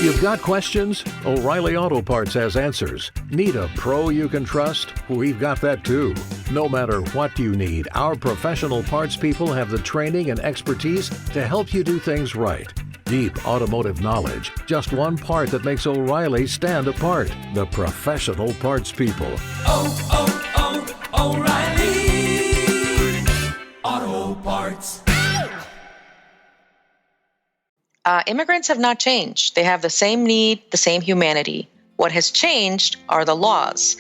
You've got questions? O'Reilly Auto Parts has answers. Need a pro you can trust? We've got that too. No matter what you need, our professional parts people have the training and expertise to help you do things right. Deep automotive knowledge, just one part that makes O'Reilly stand apart. The professional parts people. O'Reilly Auto Parts. Immigrants have not changed. They have the same need, the same humanity. What has changed are the laws.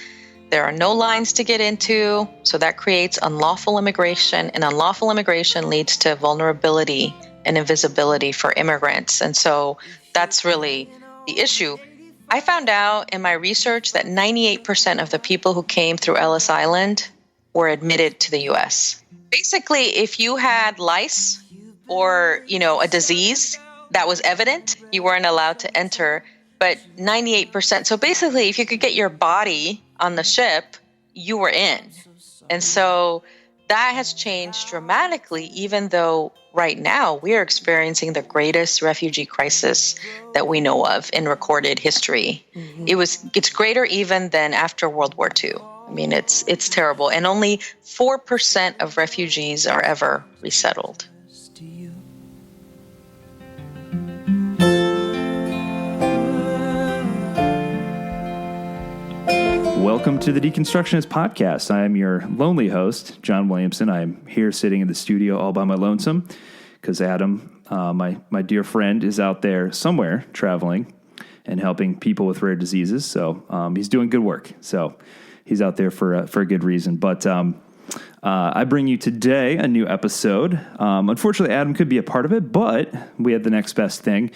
There are no lines to get into, so that creates unlawful immigration, and unlawful immigration leads to vulnerability and invisibility for immigrants. And so that's really the issue. I found out in my research that 98% of the people who came through Ellis Island were admitted to the U.S. Basically, if you had lice or, a disease that was evident, you weren't allowed to enter. But 98%, so basically, if you could get your body on the ship, you were in. And so that has changed dramatically, even though right now we are experiencing the greatest refugee crisis that we know of in recorded history. Mm-hmm. It's greater even than after World War II. I mean, it's terrible. And only 4% of refugees are ever resettled. Welcome to the Deconstructionist Podcast. I am your lonely host, John Williamson. I'm here sitting in the studio all by my lonesome because Adam, my dear friend, is out there somewhere traveling and helping people with rare diseases. So he's doing good work. So he's out there for a good reason. But I bring you today a new episode. Unfortunately, Adam could be a part of it, but we had the next best thing.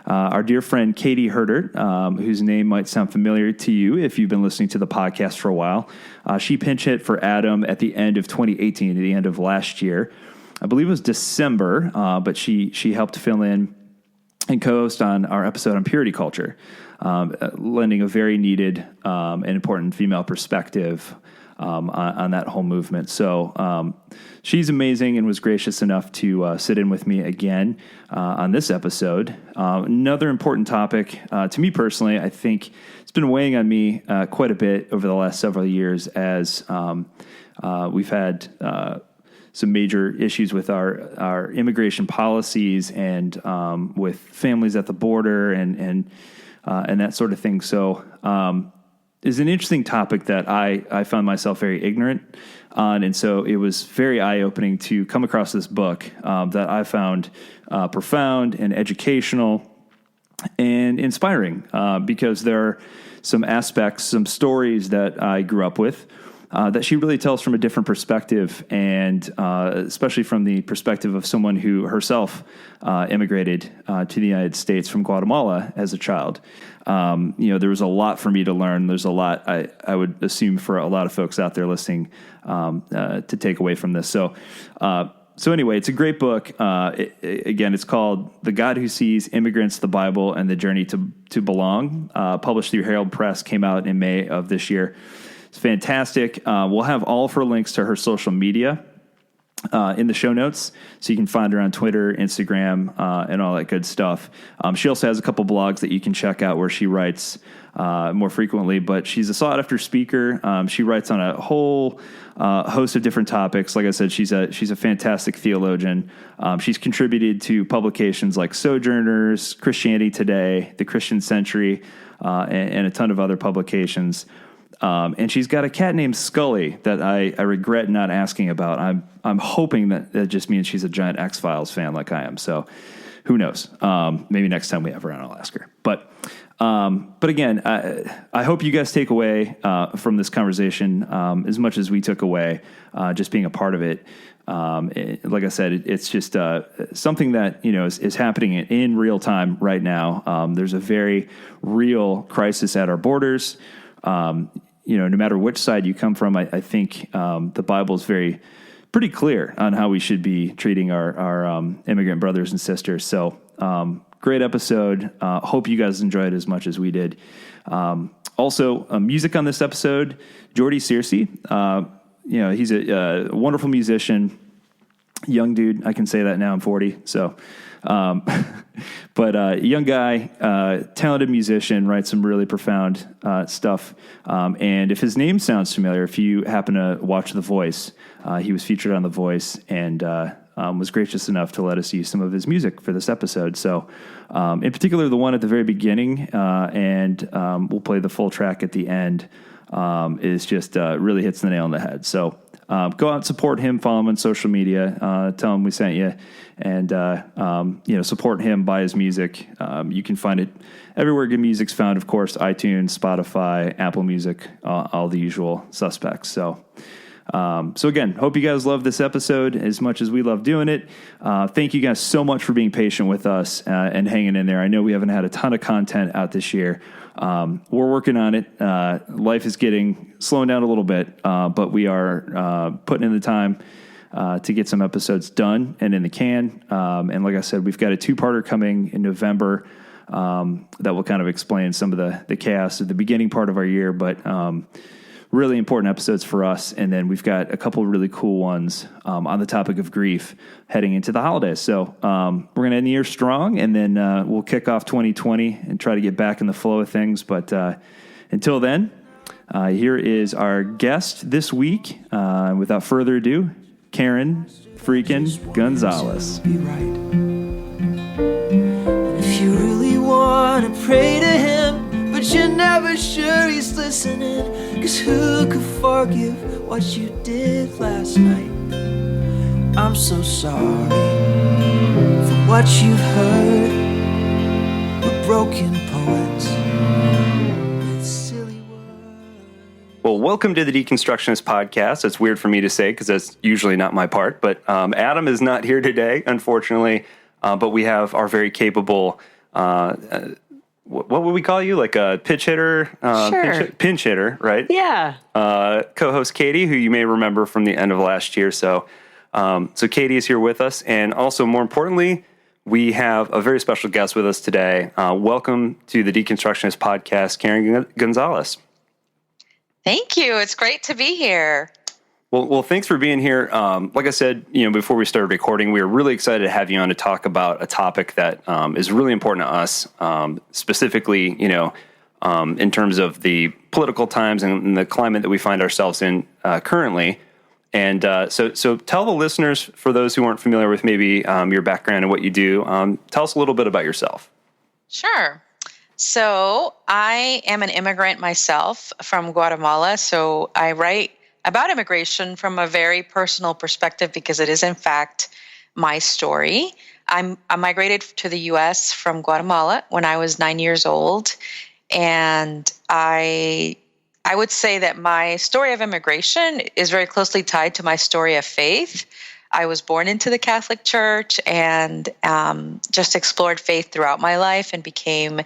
Our dear friend Katie Hertert, whose name might sound familiar to you if you've been listening to the podcast for a while, she pinch hit for Adam at the end of 2018, at the end of last year. I believe it was December, but she helped fill in and co-host on our episode on purity culture, lending a very needed and important female perspective on that whole movement. So she's amazing and was gracious enough to sit in with me again on this episode. Another important topic to me personally, I think it's been weighing on me quite a bit over the last several years as we've had some major issues with our immigration policies and with families at the border and that sort of thing. So is an interesting topic that I found myself very ignorant on. And so it was very eye-opening to come across this book that I found profound and educational and inspiring because there are some aspects, some stories that I grew up with that she really tells from a different perspective, and especially from the perspective of someone who herself immigrated to the United States from Guatemala as a child. There was a lot for me to learn. There's a lot, I would assume, for a lot of folks out there listening to take away from this. So anyway, it's a great book. Again, it's called The God Who Sees, Immigrants, the Bible, and the Journey to Belong, published through Herald Press, came out in May of this year. It's fantastic. We'll have all of her links to her social media in the show notes, so you can find her on Twitter, Instagram, and all that good stuff. She also has a couple blogs that you can check out where she writes more frequently, but she's a sought-after speaker. She writes on a whole host of different topics. Like I said, she's a fantastic theologian. She's contributed to publications like Sojourners, Christianity Today, The Christian Century, and a ton of other publications. And she's got a cat named Scully that I regret not asking about. I'm hoping that just means she's a giant X-Files fan like I am. So who knows? Maybe next time we have her on, I'll ask her. But again, I hope you guys take away from this conversation as much as we took away just being a part of it. Like I said, it's just something that is happening in real time right now. There's a very real crisis at our borders. No matter which side you come from, I think the Bible is pretty clear on how we should be treating our immigrant brothers and sisters. So great episode. Hope you guys enjoyed it as much as we did. Also, music on this episode, Jordy Searcy. He's a wonderful musician, young dude. I can say that now. I'm 40, so But young guy, talented musician, writes some really profound stuff. And if his name sounds familiar, if you happen to watch The Voice, he was featured on The Voice and was gracious enough to let us use some of his music for this episode. So in particular, the one at the very beginning, and we'll play the full track at the end, is just really hits the nail on the head. So go out and support him, follow him on social media, tell him we sent you, and support him, buy his music. You can find it everywhere good music's found, of course, iTunes, Spotify, Apple Music, all the usual suspects. So again, hope you guys love this episode as much as we love doing it. Thank you guys so much for being patient with us and hanging in there. I know we haven't had a ton of content out this year. We're working on it. Life is slowing down a little bit, but we are putting in the time to get some episodes done and in the can. And like I said, we've got a 2-parter coming in November that will kind of explain some of the chaos at the beginning part of our year, but really important episodes for us. And then we've got a couple of really cool ones on the topic of grief heading into the holidays. So we're going to end the year strong, and then we'll kick off 2020 and try to get back in the flow of things. But until then, here is our guest this week. Without further ado, Karen freaking Gonzalez. Be right. If you really want to pray to him, but you're never sure he's listening, 'cause who could forgive what you did last night? I'm so sorry for what you've heard. We're broken poets with silly words. Well, welcome to the Deconstructionist Podcast. It's weird for me to say because that's usually not my part, but Adam is not here today, unfortunately, but we have our very capable what would we call you? Like a pitch hitter? Sure. Pinch hitter, right? Yeah. Co-host Katie, who you may remember from the end of last year. So Katie is here with us. And also, more importantly, we have a very special guest with us today. Welcome to the Deconstructionist Podcast, Karen Gonzalez. Thank you. It's great to be here. Well, thanks for being here. Like I said, before we started recording, we were really excited to have you on to talk about a topic that is really important to us, specifically, in terms of the political times and the climate that we find ourselves in currently. And so tell the listeners, for those who aren't familiar with maybe your background and what you do, tell us a little bit about yourself. Sure. So I am an immigrant myself from Guatemala. So I write about immigration from a very personal perspective because it is, in fact, my story. I migrated to the U.S. from Guatemala when I was 9 years old, and I would say that my story of immigration is very closely tied to my story of faith. I was born into the Catholic Church and just explored faith throughout my life and became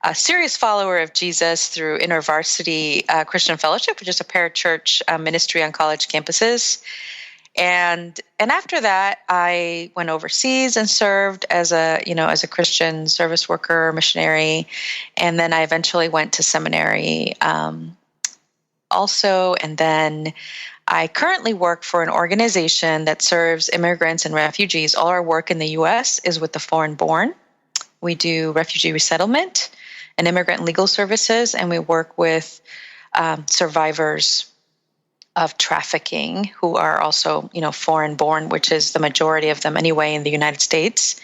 a serious follower of Jesus through InterVarsity Christian Fellowship, which is a parachurch ministry on college campuses. And after that, I went overseas and served as a Christian service worker, missionary, and then I eventually went to seminary also. And then I currently work for an organization that serves immigrants and refugees. All our work in the U.S. is with the foreign born. We do refugee resettlement and immigrant legal services, and we work with survivors of trafficking who are also, foreign born, which is the majority of them anyway in the United States.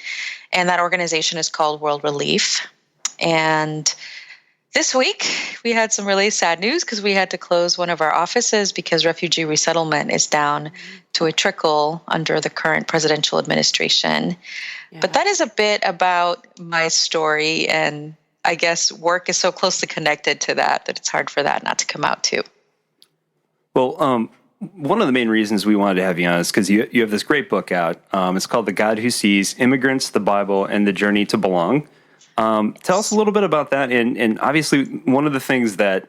And that organization is called World Relief. And this week we had some really sad news because we had to close one of our offices because refugee resettlement is down to a trickle under the current presidential administration. Yeah. But that is a bit about my story, and I guess work is so closely connected to that it's hard for that not to come out too. Well, one of the main reasons we wanted to have you on is because you have this great book out. It's called The God Who Sees: Immigrants, the Bible, and the Journey to Belong. Tell us a little bit about that. And obviously, one of the things that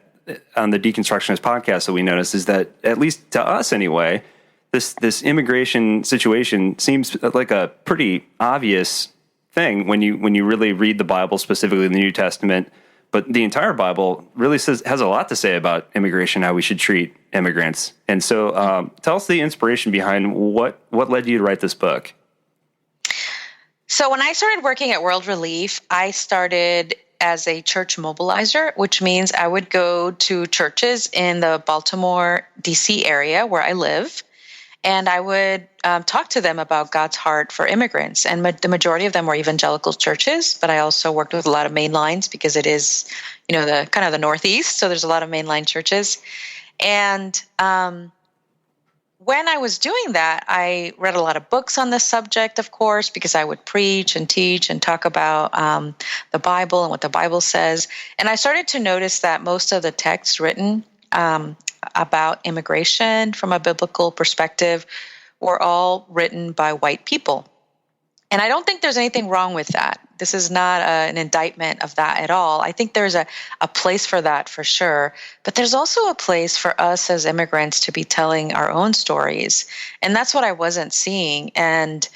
on the Deconstructionist Podcast that we noticed is that, at least to us anyway, this immigration situation seems like a pretty obvious thing when you really read the Bible, specifically the New Testament. But the entire Bible really has a lot to say about immigration, how we should treat immigrants. And so tell us the inspiration behind what led you to write this book. So when I started working at World Relief, I started as a church mobilizer, which means I would go to churches in the Baltimore, D.C. area where I live, and I would talk to them about God's heart for immigrants. And the majority of them were evangelical churches, but I also worked with a lot of mainlines because it is, the kind of the Northeast, so there's a lot of mainline churches. And when I was doing that, I read a lot of books on the subject, of course, because I would preach and teach and talk about the Bible and what the Bible says. And I started to notice that most of the texts written about immigration from a biblical perspective were all written by white people. And I don't think there's anything wrong with that. This is not an indictment of that at all. I think there's a place for that for sure. But there's also a place for us as immigrants to be telling our own stories. And that's what I wasn't seeing. And,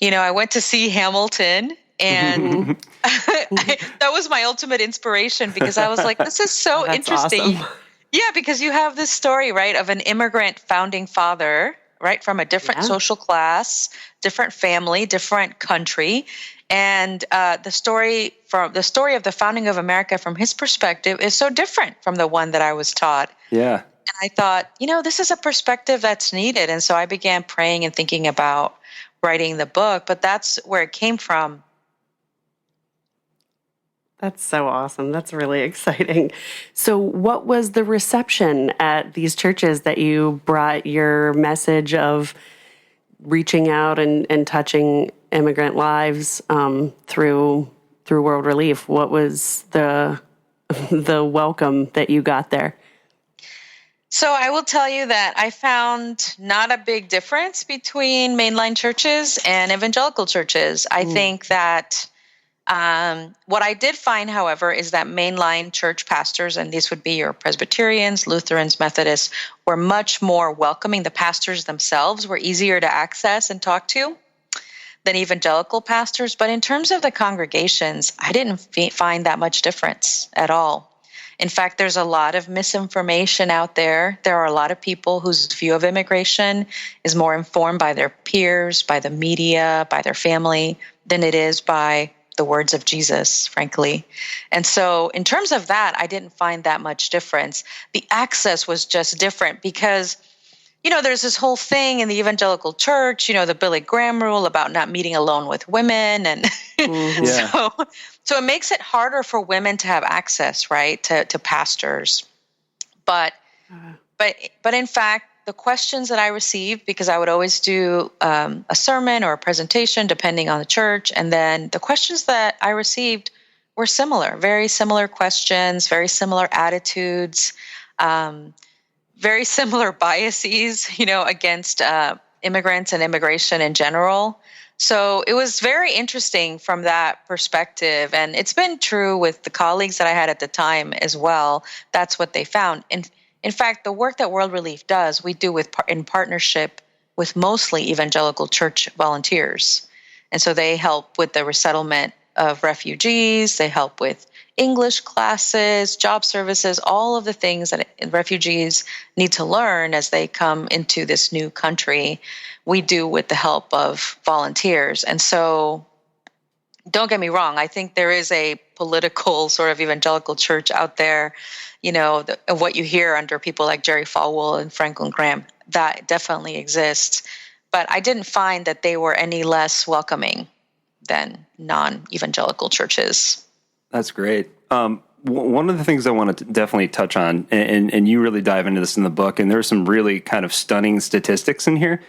I went to see Hamilton, and that was my ultimate inspiration, because I was like, this is so interesting. Awesome. Yeah, because you have this story, right, of an immigrant founding father, right, from a different social class, different family, different country. And the story of the founding of America from his perspective is so different from the one that I was taught. Yeah. And I thought, this is a perspective that's needed. And so I began praying and thinking about writing the book, but that's where it came from. That's so awesome. That's really exciting. So what was the reception at these churches that you brought your message of reaching out and touching immigrant lives through World Relief? What was the welcome that you got there? So I will tell you that I found not a big difference between mainline churches and evangelical churches. I think that what I did find, however, is that mainline church pastors, and these would be your Presbyterians, Lutherans, Methodists, were much more welcoming. The pastors themselves were easier to access and talk to than evangelical pastors. But in terms of the congregations, I didn't find that much difference at all. In fact, there's a lot of misinformation out there. There are a lot of people whose view of immigration is more informed by their peers, by the media, by their family, than it is by the words of Jesus, frankly. And so in terms of that, I didn't find that much difference. The access was just different because, there's this whole thing in the evangelical church, the Billy Graham rule about not meeting alone with women. And so it makes it harder for women to have access, right, to pastors. But in fact, the questions that I received, because I would always do a sermon or a presentation, depending on the church, and then the questions that I received were similar, very similar questions, very similar attitudes, very similar biases, against immigrants and immigration in general. So it was very interesting from that perspective. And it's been true with the colleagues that I had at the time as well. That's what they found. In fact, the work that World Relief does, we do in partnership with mostly evangelical church volunteers. And so they help with the resettlement of refugees. They help with English classes, job services, all of the things that refugees need to learn as they come into this new country, we do with the help of volunteers. And so don't get me wrong, I think there is a political sort of evangelical church out there, what you hear under people like Jerry Falwell and Franklin Graham, that definitely exists. But I didn't find that they were any less welcoming than non-evangelical churches. That's great. One of the things I want to definitely touch on, and you really dive into this in the book, and there's some really kind of stunning statistics in here.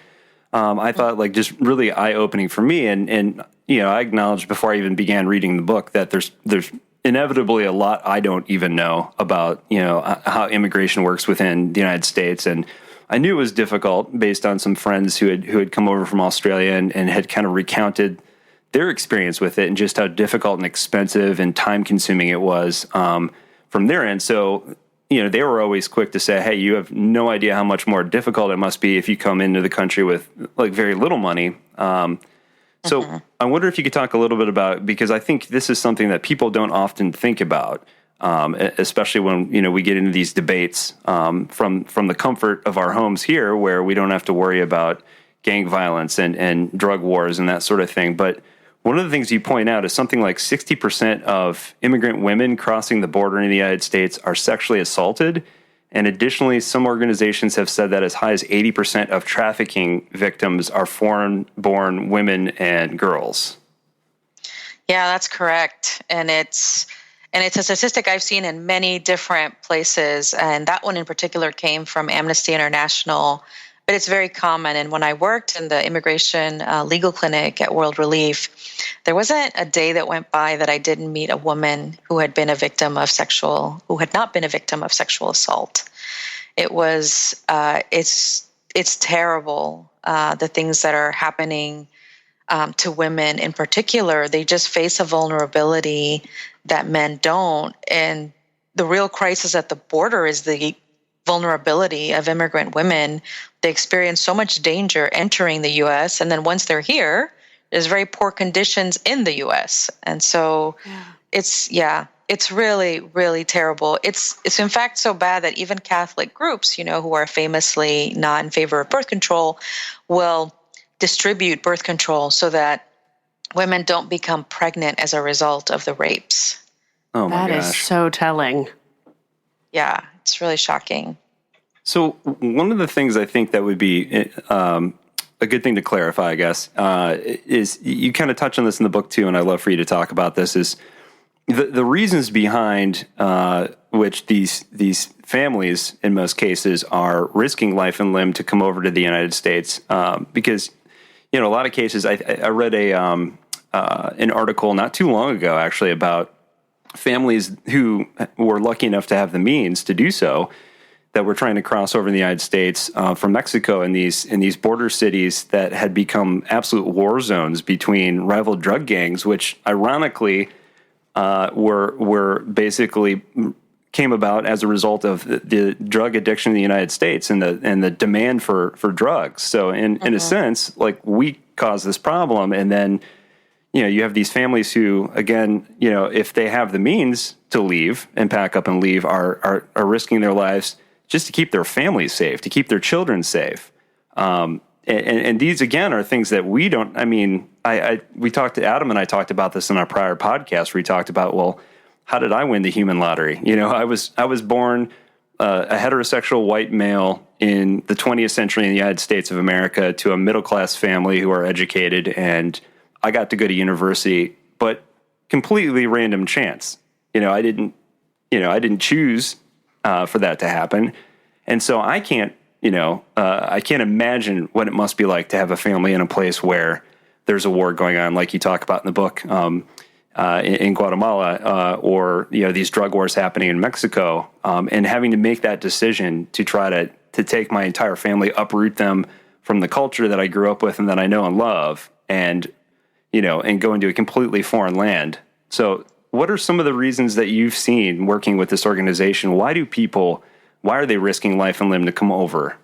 I thought just really eye-opening for me, and I acknowledged before I even began reading the book that there's inevitably a lot I don't even know about how immigration works within the United States, and I knew it was difficult based on some friends who had come over from Australia and had kind of recounted their experience with it and just how difficult and expensive and time-consuming it was from their end. So, they were always quick to say, hey, you have no idea how much more difficult it must be if you come into the country with very little money. So I wonder if you could talk a little bit about, because I think this is something that people don't often think about, especially when, we get into these debates from the comfort of our homes here, where we don't have to worry about gang violence and drug wars and that sort of thing. But one of the things you point out is something like 60% of immigrant women crossing the border in the United States are sexually assaulted. And additionally, some organizations have said that as high as 80% of trafficking victims are foreign-born women and girls. Yeah, that's correct. And it's a statistic I've seen in many different places. And that one in particular came from Amnesty International. But it's very common. And when I worked in the immigration legal clinic at World Relief, there wasn't a day that went by that I didn't meet a woman who had not been a victim of sexual assault. It was, it's terrible, the things that are happening to women in particular. They just face a vulnerability that men don't. And the real crisis at the border is the vulnerability of immigrant women. They experience so much danger entering the U.S. And then once they're here, there's very poor conditions in the U.S. And so it's really, really terrible. It's in fact so bad that even Catholic groups, who are famously not in favor of birth control, will distribute birth control so that women don't become pregnant as a result of the rapes. Oh my gosh. That is so telling. Yeah, it's really shocking. So one of the things I think that would be a good thing to clarify, I guess, is you kind of touch on this in the book too, and I'd love for you to talk about this, is the reasons behind which these families, in most cases, are risking life and limb to come over to the United States. Because, a lot of cases, I read an article not too long ago, actually, about families who were lucky enough to have the means to do so, that were trying to cross over in the United States from Mexico in these border cities that had become absolute war zones between rival drug gangs, which ironically were basically came about as a result of the drug addiction in the United States and the demand for drugs. So in a sense, like, we caused this problem, and then you have these families who, again, if they have the means to leave and pack up and leave, are risking their lives just to keep their families safe, to keep their children safe. And these, again, are things that we don't, we talked to Adam and I talked about this in our prior podcast where we talked about, well, how did I win the human lottery? I was born a heterosexual white male in the 20th century in the United States of America to a middle-class family who are educated, and I got to go to university, but completely random chance. I didn't choose for that to happen. And so I can't imagine what it must be like to have a family in a place where there's a war going on, like you talk about in the book, in Guatemala, or these drug wars happening in Mexico, and having to make that decision to try to take my entire family, uproot them from the culture that I grew up with and that I know and love, and go into a completely foreign land. So what are some of the reasons that you've seen working with this organization? Why are they risking life and limb to come over?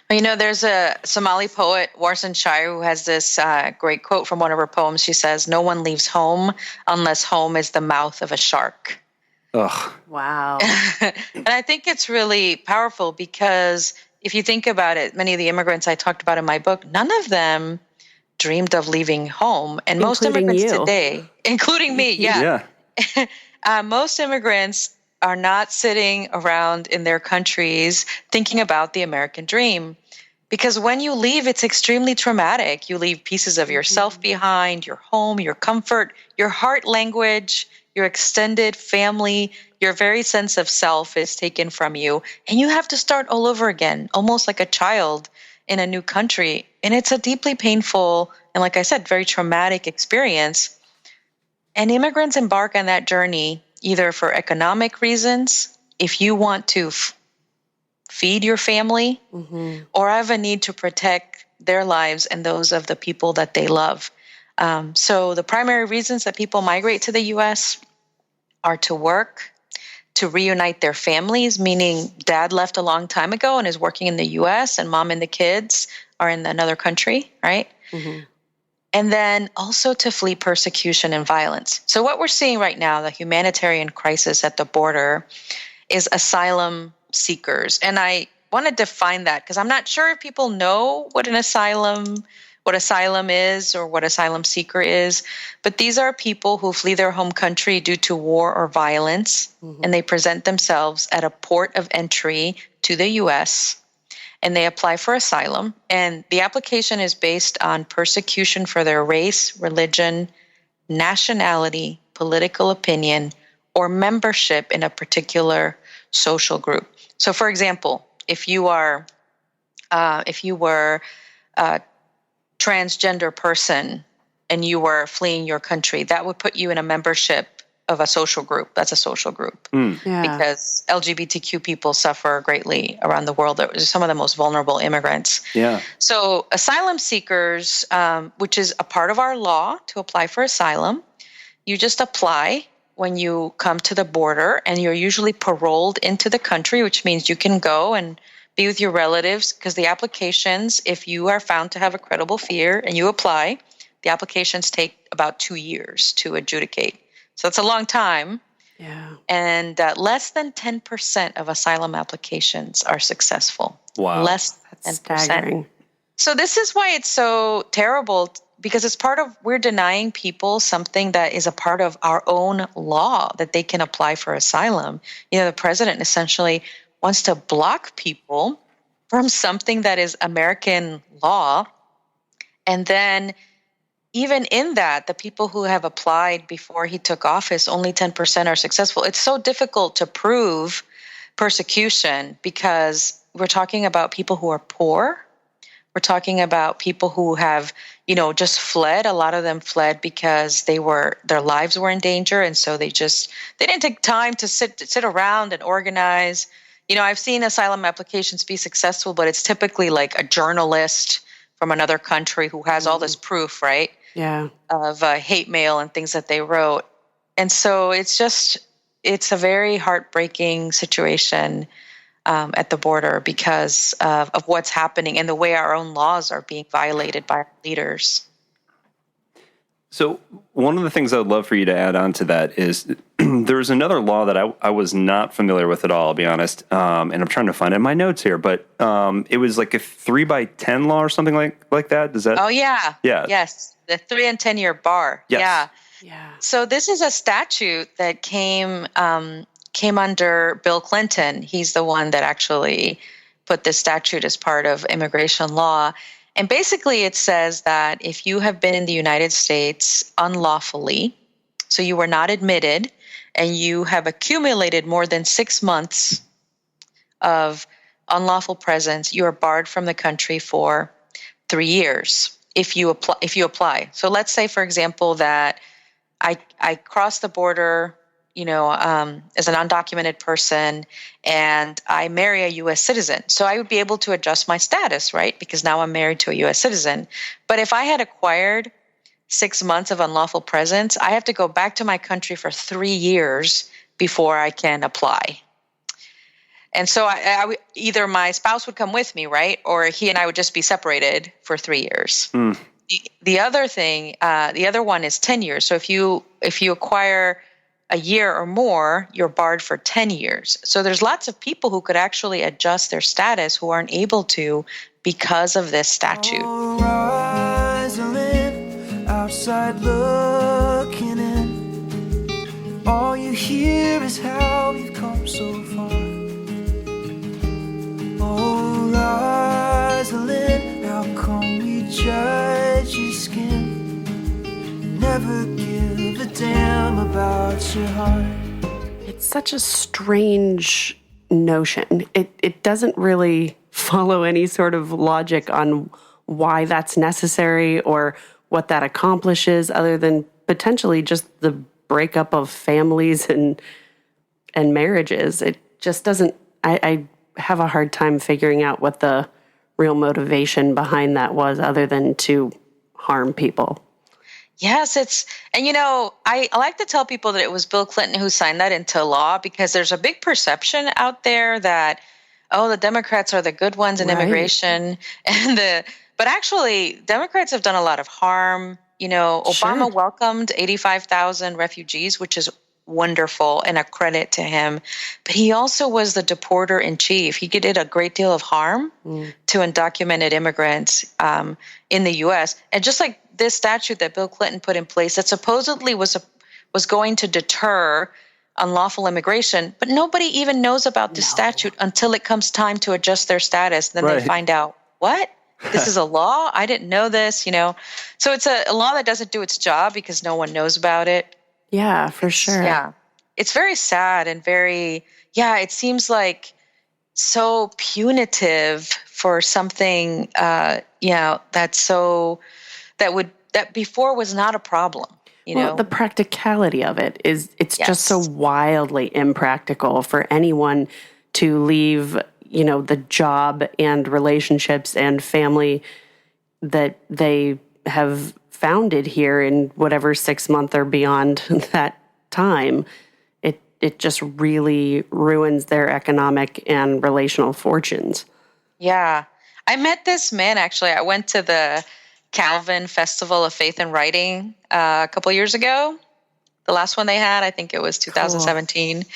There's a Somali poet, Warsan Shire, who has this great quote from one of her poems. She says, "No one leaves home unless home is the mouth of a shark." Ugh. Wow. And I think it's really powerful because if you think about it, many of the immigrants I talked about in my book, none of them dreamed of leaving home. And most immigrants today, including me, most immigrants are not sitting around in their countries thinking about the American dream. Because when you leave, it's extremely traumatic. You leave pieces of yourself behind, your home, your comfort, your heart language, your extended family, your very sense of self is taken from you. And you have to start all over again, almost like a child in a new country. And it's a deeply painful and, like I said, very traumatic experience. And immigrants embark on that journey either for economic reasons, if you want to feed your family, or have a need to protect their lives and those of the people that they love. So the primary reasons that people migrate to the U.S. are to work, to reunite their families, meaning dad left a long time ago and is working in the U.S. and mom and the kids are in another country, right? And then also to flee persecution and violence. So what we're seeing right now, the humanitarian crisis at the border, is asylum seekers. And I want to define that because I'm not sure if people know what an asylum, what asylum is or what asylum seeker is. But these are people who flee their home country due to war or violence, and they present themselves at a port of entry to the U.S., and they apply for asylum. And the application is based on persecution for their race, religion, nationality, political opinion, or membership in a particular social group. So, for example, if you were a transgender person and you were fleeing your country, that would put you in a membership of a social group. That's a social group because LGBTQ people suffer greatly around the world. They're some of the most vulnerable immigrants. Yeah. So asylum seekers, which is a part of our law to apply for asylum, you just apply when you come to the border, and you're usually paroled into the country, which means you can go and be with your relatives, because the applications, if you are found to have a credible fear and you apply, the applications take about 2 years to adjudicate. So it's a long time. Yeah. And less than 10% of asylum applications are successful. Wow. Less than 10%. Staggering. So this is why it's so terrible, because it's we're denying people something that is a part of our own law, that they can apply for asylum. You know, the president essentially wants to block people from something that is American law. And then even in that, the people who have applied before he took office, only 10% are successful. It's so difficult to prove persecution because we're talking about people who are poor. We're talking about people who have, just fled. A lot of them fled because their lives were in danger. And so they didn't take time to sit around and organize. I've seen asylum applications be successful, but it's typically like a journalist from another country who has all this proof, right? Yeah. Of hate mail and things that they wrote. And so it's a very heartbreaking situation at the border because of what's happening and the way our own laws are being violated by our leaders. So one of the things I would love for you to add on to that is there's another law that I was not familiar with at all, I'll be honest. And I'm trying to find it in my notes here, but it was like a 3x10 law or something like that. Does that? Oh, yeah. Yeah. Yes. The 3 and 10 year bar. Yes. Yeah. Yeah. So this is a statute that came under Bill Clinton. He's the one that actually put this statute as part of immigration law. And basically it says that if you have been in the United States unlawfully, so you were not admitted, and you have accumulated more than 6 months of unlawful presence, you are barred from the country for 3 years if you apply. So let's say, for example, that I cross the border, as an undocumented person, and I marry a U.S. citizen. So I would be able to adjust my status, right? Because now I'm married to a U.S. citizen. But if I had acquired 6 months of unlawful presence, I have to go back to my country for 3 years before I can apply. And so I either my spouse would come with me, right? Or he and I would just be separated for 3 years. The other one is 10 years. So if you acquire a year or more, you're barred for 10 years. So there's lots of people who could actually adjust their status who aren't able to because of this statute. All rise and live outside looking in. All you hear is how we've come so far. Oh, rise and live, how come we judge your skin? Never give a damn about your heart. It's such a strange notion. It doesn't really follow any sort of logic on why that's necessary or what that accomplishes, other than potentially just the breakup of families and marriages. It just doesn't. I have a hard time figuring out what the real motivation behind that was, other than to harm people. Yes, I like to tell people that it was Bill Clinton who signed that into law, because there's a big perception out there that, the Democrats are the good ones in immigration, but actually Democrats have done a lot of harm. Obama welcomed 85,000 refugees, which is wonderful and a credit to him. But he also was the deporter in chief. He did a great deal of harm to undocumented immigrants in the U.S. And just like this statute that Bill Clinton put in place that supposedly was going to deter unlawful immigration, but nobody even knows about this statute until it comes time to adjust their status. Then they find out, what? This is a law? I didn't know this, So it's a law that doesn't do its job because no one knows about it. Yeah, for sure. Yeah. It's very sad and it seems like so punitive for something, that before was not a problem. Well, the practicality of it is, it's just so wildly impractical for anyone to leave, the job and relationships and family that they have founded here in whatever 6 month or beyond that time. It just really ruins their economic and relational fortunes. Yeah. I met this man, actually. I went to the Calvin Festival of Faith and Writing a couple years ago. The last one they had, I think it was 2017. Cool.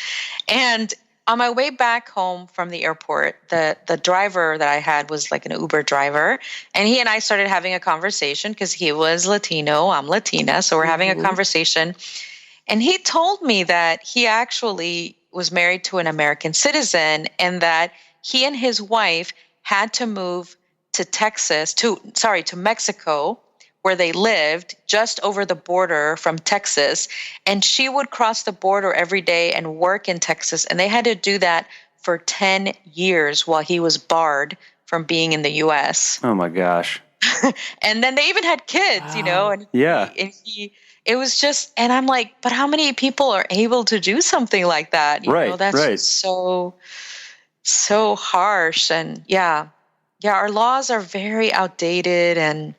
And on my way back home from the airport, the driver that I had was like an Uber driver. And he and I started having a conversation because he was Latino, I'm Latina. So we're having a conversation. And he told me that he actually was married to an American citizen and that he and his wife had to move to Mexico, where they lived just over the border from Texas. And she would cross the border every day and work in Texas. And they had to do that for 10 years while he was barred from being in the U.S. Oh my gosh. And then they even had kids, and it was just, and I'm like, but how many people are able to do something like that? That's just so harsh. And our laws are very outdated and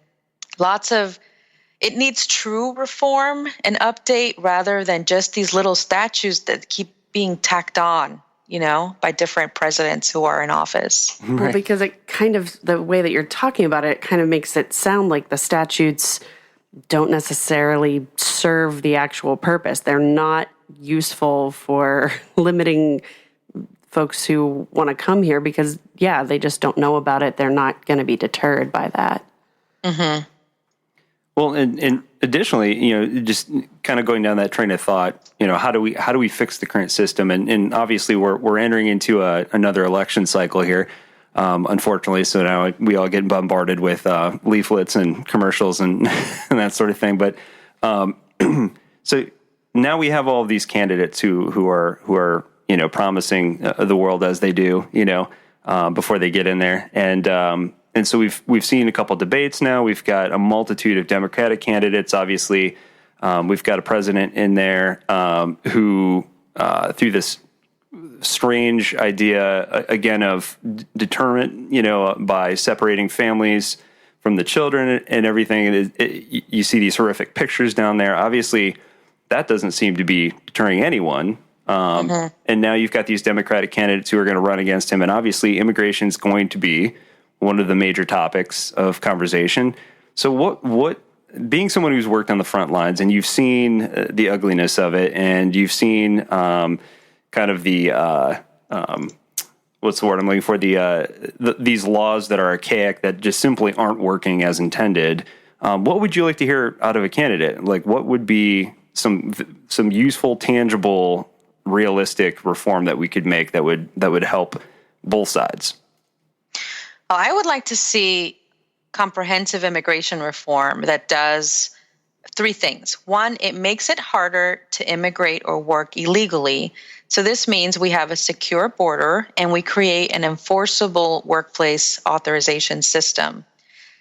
it needs true reform and update rather than just these little statutes that keep being tacked on, by different presidents who are in office. Right. Well, because it kind of, the way that you're talking about it kind of makes it sound like the statutes don't necessarily serve the actual purpose. They're not useful for limiting folks who want to come here because, they just don't know about it. They're not going to be deterred by that. Mm-hmm. Well, and additionally, just kind of going down that train of thought, how do we fix the current system? And obviously we're entering into another election cycle here, unfortunately. So now we all get bombarded with leaflets and commercials and, and that sort of thing. But so now we have all of these candidates who are promising the world as they do, before they get in there. And so we've seen a couple debates now. We've got a multitude of Democratic candidates. Obviously, we've got a president in there who, through this strange idea, again, of deterrent, by separating families from the children and everything, you see these horrific pictures down there. Obviously, that doesn't seem to be deterring anyone. And now you've got these Democratic candidates who are going to run against him. And obviously, immigration is going to be one of the major topics of conversation. So what being someone who's worked on the front lines and you've seen the ugliness of it and you've seen kind of the, what's the word I'm looking for? These laws that are archaic that just simply aren't working as intended. What would you like to hear out of a candidate? Like what would be some useful, tangible, realistic reform that we could make that would help both sides? I would like to see comprehensive immigration reform that does three things. One, it makes it harder to immigrate or work illegally. So this means we have a secure border and we create an enforceable workplace authorization system.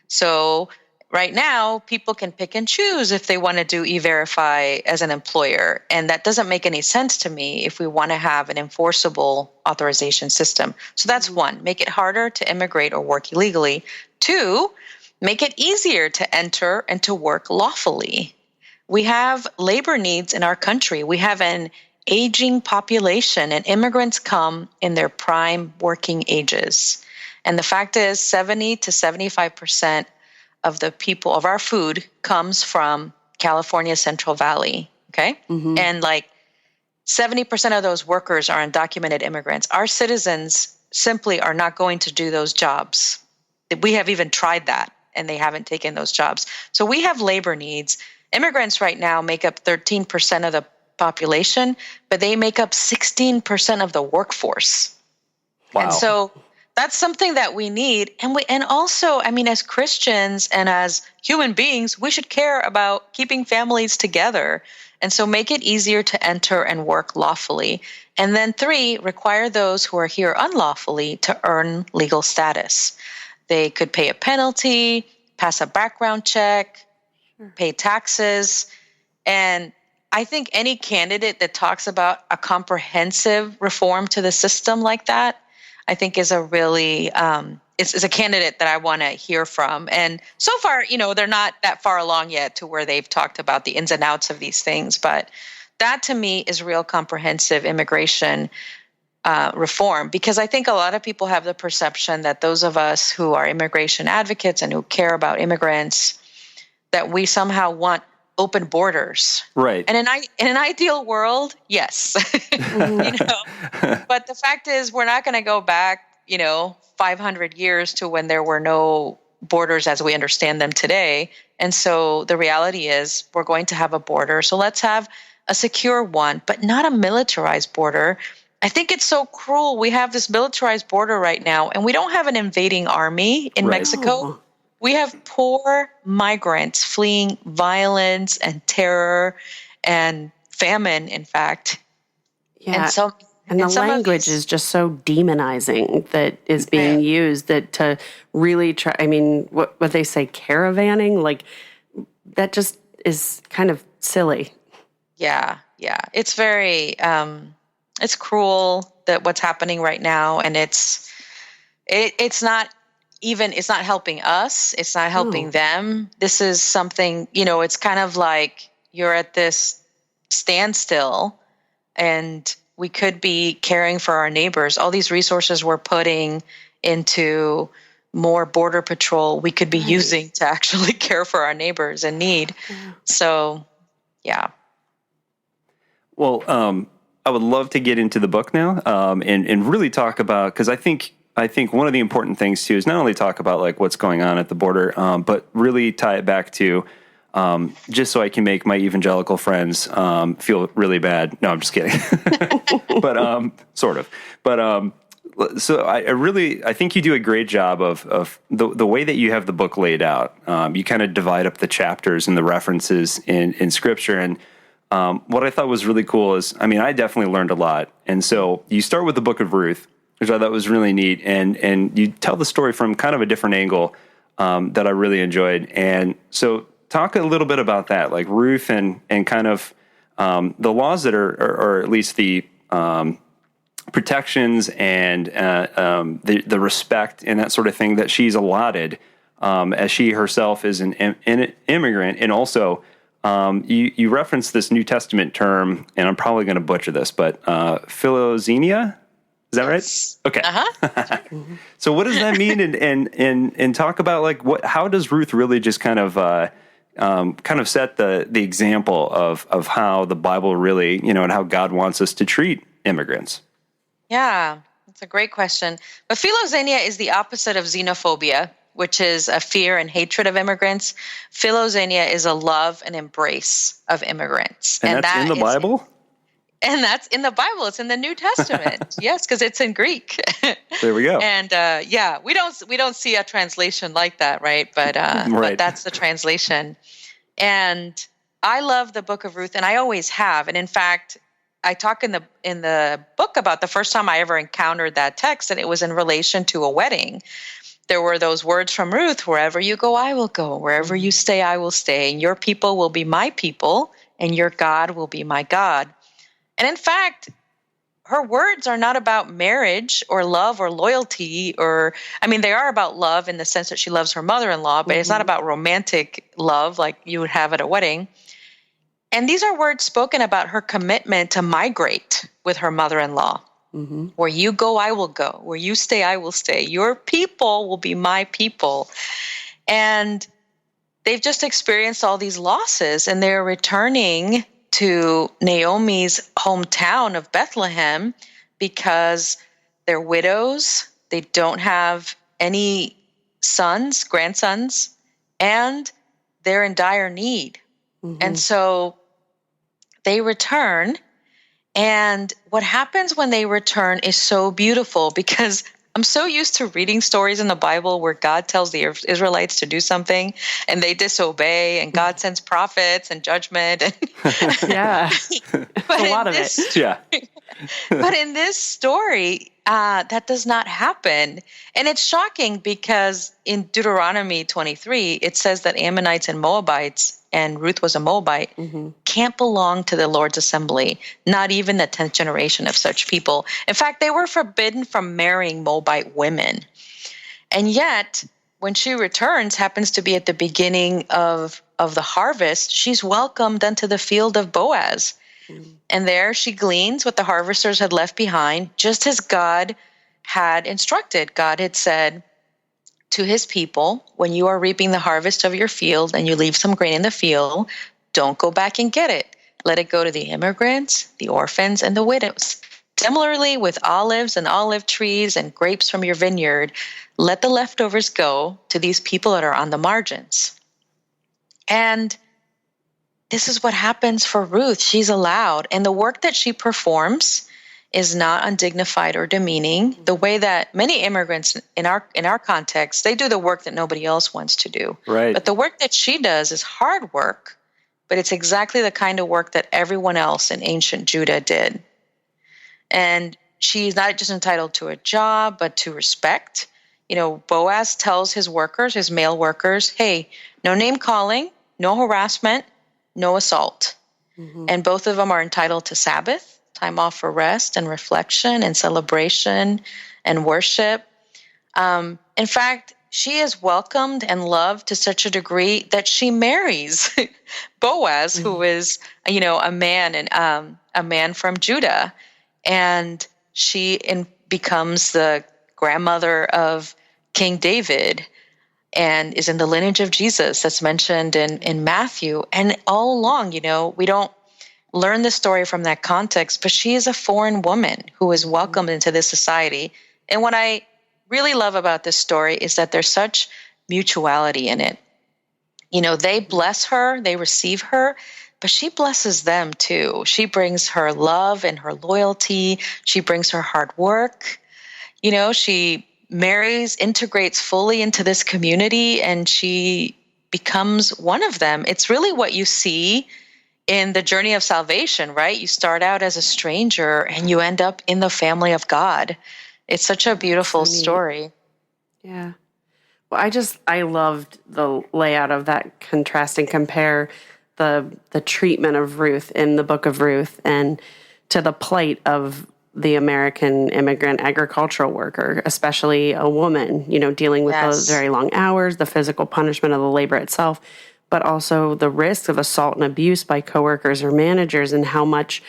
So right now, people can pick and choose if they want to do E-Verify as an employer. And that doesn't make any sense to me if we want to have an enforceable authorization system. So that's one, make it harder to immigrate or work illegally. Two, make it easier to enter and to work lawfully. We have labor needs in our country. We have an aging population and immigrants come in their prime working ages. And the fact is 70 to 75% of the people of our food comes from California Central Valley. Okay. Mm-hmm. And 70% of those workers are undocumented immigrants. Our citizens simply are not going to do those jobs. We have even tried that, and they haven't taken those jobs. So we have labor needs. Immigrants right now make up 13% of the population, but they make up 16% of the workforce. Wow. And so that's something that we need. And also, I mean, as Christians and as human beings, we should care about keeping families together. And so make it easier to enter and work lawfully. And then 3, require those who are here unlawfully to earn legal status. They could pay a penalty, pass a background check, pay taxes. And I think any candidate that talks about a comprehensive reform to the system like that, I think is a really, is a candidate that I want to hear from. And so far, they're not that far along yet to where they've talked about the ins and outs of these things. But that to me is real comprehensive immigration reform, because I think a lot of people have the perception that those of us who are immigration advocates and who care about immigrants, that we somehow want open borders. Right. And in an ideal world, yes. But the fact is, we're not going to go back, 500 years to when there were no borders as we understand them today. And so the reality is we're going to have a border. So let's have a secure one, but not a militarized border. I think it's so cruel. We have this militarized border right now, and we don't have an invading army in Mexico. Oh. We have poor migrants fleeing violence and terror and famine, in fact. Yeah. And the language is just so demonizing that is being used that to really try, I mean, what they say, caravanning, like that just is kind of silly. Yeah. It's very, it's cruel that what's happening right now. And it's not helping us. It's not helping them. This is something, it's kind of like you're at this standstill and we could be caring for our neighbors. All these resources we're putting into more border patrol, we could be using to actually care for our neighbors in need. So, yeah. Well, I would love to get into the book now and really talk about, because I think one of the important things too is not only talk about like what's going on at the border, but really tie it back to just so I can make my evangelical friends feel really bad. No, I'm just kidding. But sort of. But so I think you do a great job of the way that you have the book laid out. You kind of divide up the chapters and the references in Scripture. And what I thought was really cool is, I definitely learned a lot. And so you start with the book of Ruth, which I thought was really neat. And you tell the story from kind of a different angle that I really enjoyed. And so talk a little bit about that, like Ruth and kind of the laws that are, or at least the protections and the respect and that sort of thing that she's allotted as she herself is an immigrant. And also you reference this New Testament term, and I'm probably going to butcher this, but philoxenia. Is that right? Okay. Uh-huh. So what does that mean? And talk about like how does Ruth really just kind of set the example of how the Bible really, and how God wants us to treat immigrants? Yeah, that's a great question. But philoxenia is the opposite of xenophobia, which is a fear and hatred of immigrants. Philoxenia is a love and embrace of immigrants. And that's in the Bible? And that's in the Bible. It's in the New Testament. Yes, because it's in Greek. There we go. And we don't see a translation like that, right? But but that's the translation. And I love the book of Ruth, and I always have. And in fact, I talk in the book about the first time I ever encountered that text, and it was in relation to a wedding. There were those words from Ruth: "Wherever you go, I will go. Wherever you stay, I will stay. And your people will be my people, and your God will be my God." And in fact, her words are not about marriage or love or loyalty they are about love in the sense that she loves her mother-in-law, but it's not about romantic love like you would have at a wedding. And these are words spoken about her commitment to migrate with her mother-in-law. Mm-hmm. Where you go, I will go. Where you stay, I will stay. Your people will be my people. And they've just experienced all these losses, and they're returning to Naomi's hometown of Bethlehem because they're widows, they don't have any sons, grandsons, and they're in dire need. And so they return. And what happens when they return is so beautiful, because I'm so used to reading stories in the Bible where God tells the Israelites to do something and they disobey, and God sends prophets and judgment. Yeah. But a lot of it. Yeah. But in this story, that does not happen. And it's shocking because in Deuteronomy 23, it says that Ammonites and Moabites, and Ruth was a Moabite, can't belong to the Lord's assembly, not even the 10th generation of such people. In fact, they were forbidden from marrying Moabite women. And yet, when she returns, happens to be at the beginning of the harvest, she's welcomed unto the field of Boaz. And there she gleans what the harvesters had left behind, just as God had instructed. God had said to his people, when you are reaping the harvest of your field and you leave some grain in the field, don't go back and get it. Let it go to the immigrants, the orphans, and the widows. Similarly, with olives and olive trees and grapes from your vineyard, let the leftovers go to these people that are on the margins. And this is what happens for Ruth. She's allowed. And the work that she performs is not undignified or demeaning. The way that many immigrants in our context, they do the work that nobody else wants to do. Right. But the work that she does is hard work, but it's exactly the kind of work that everyone else in ancient Judah did. And she's not just entitled to a job, but to respect. Boaz tells his workers, his male workers, hey, no name calling, no harassment, no assault. And both of them are entitled to Sabbath, time off for rest and reflection and celebration and worship. In fact, she is welcomed and loved to such a degree that she marries Boaz, who is, a man from Judah. And she becomes the grandmother of King David, and is in the lineage of Jesus that's mentioned in Matthew. And all along, we don't learn the story from that context, but she is a foreign woman who is welcomed into this society. And what I really love about this story is that there's such mutuality in it. They bless her, they receive her, but she blesses them too. She brings her love and her loyalty. She brings her hard work. She marries, integrates fully into this community, and she becomes one of them. It's really what you see in the journey of salvation, right? You start out as a stranger and you end up in the family of God. It's such a beautiful story. Yeah. Well, I loved the layout of that contrast and compare the treatment of Ruth in the book of Ruth and to the plight of the American immigrant agricultural worker, especially a woman, dealing with those very long hours, the physical punishment of the labor itself, but also the risk of assault and abuse by coworkers or managers, and how much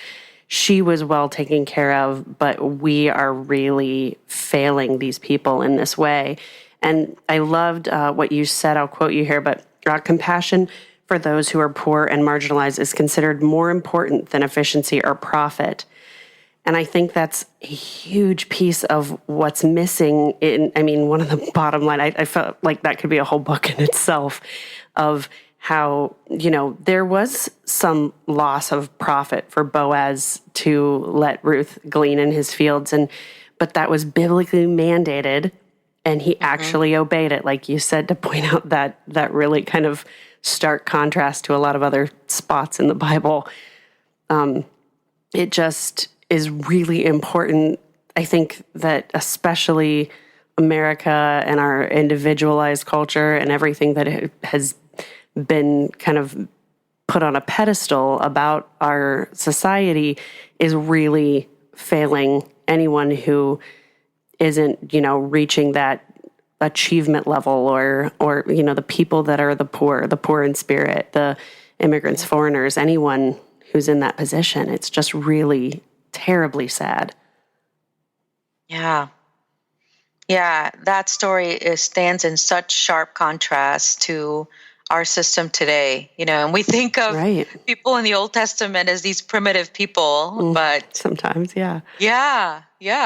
she was well taken care of, but we are really failing these people in this way. And I loved what you said. I'll quote you here, but compassion for those who are poor and marginalized is considered more important than efficiency or profit. And I think that's a huge piece of what's missing one of the bottom line, I felt like that could be a whole book in itself, of how, there was some loss of profit for Boaz to let Ruth glean in his fields, but that was biblically mandated, and he actually obeyed it, like you said, to point out that really kind of stark contrast to a lot of other spots in the Bible. It just is really important. I think that especially America and our individualized culture and everything that it has been kind of put on a pedestal about our society is really failing anyone who isn't, reaching that achievement level or the people that are the poor in spirit, the immigrants, foreigners, anyone who's in that position. It's just really terribly sad. Yeah. Yeah, that story stands in such sharp contrast to our system today, and we think of people in the Old Testament as these primitive people, but sometimes, yeah. Yeah.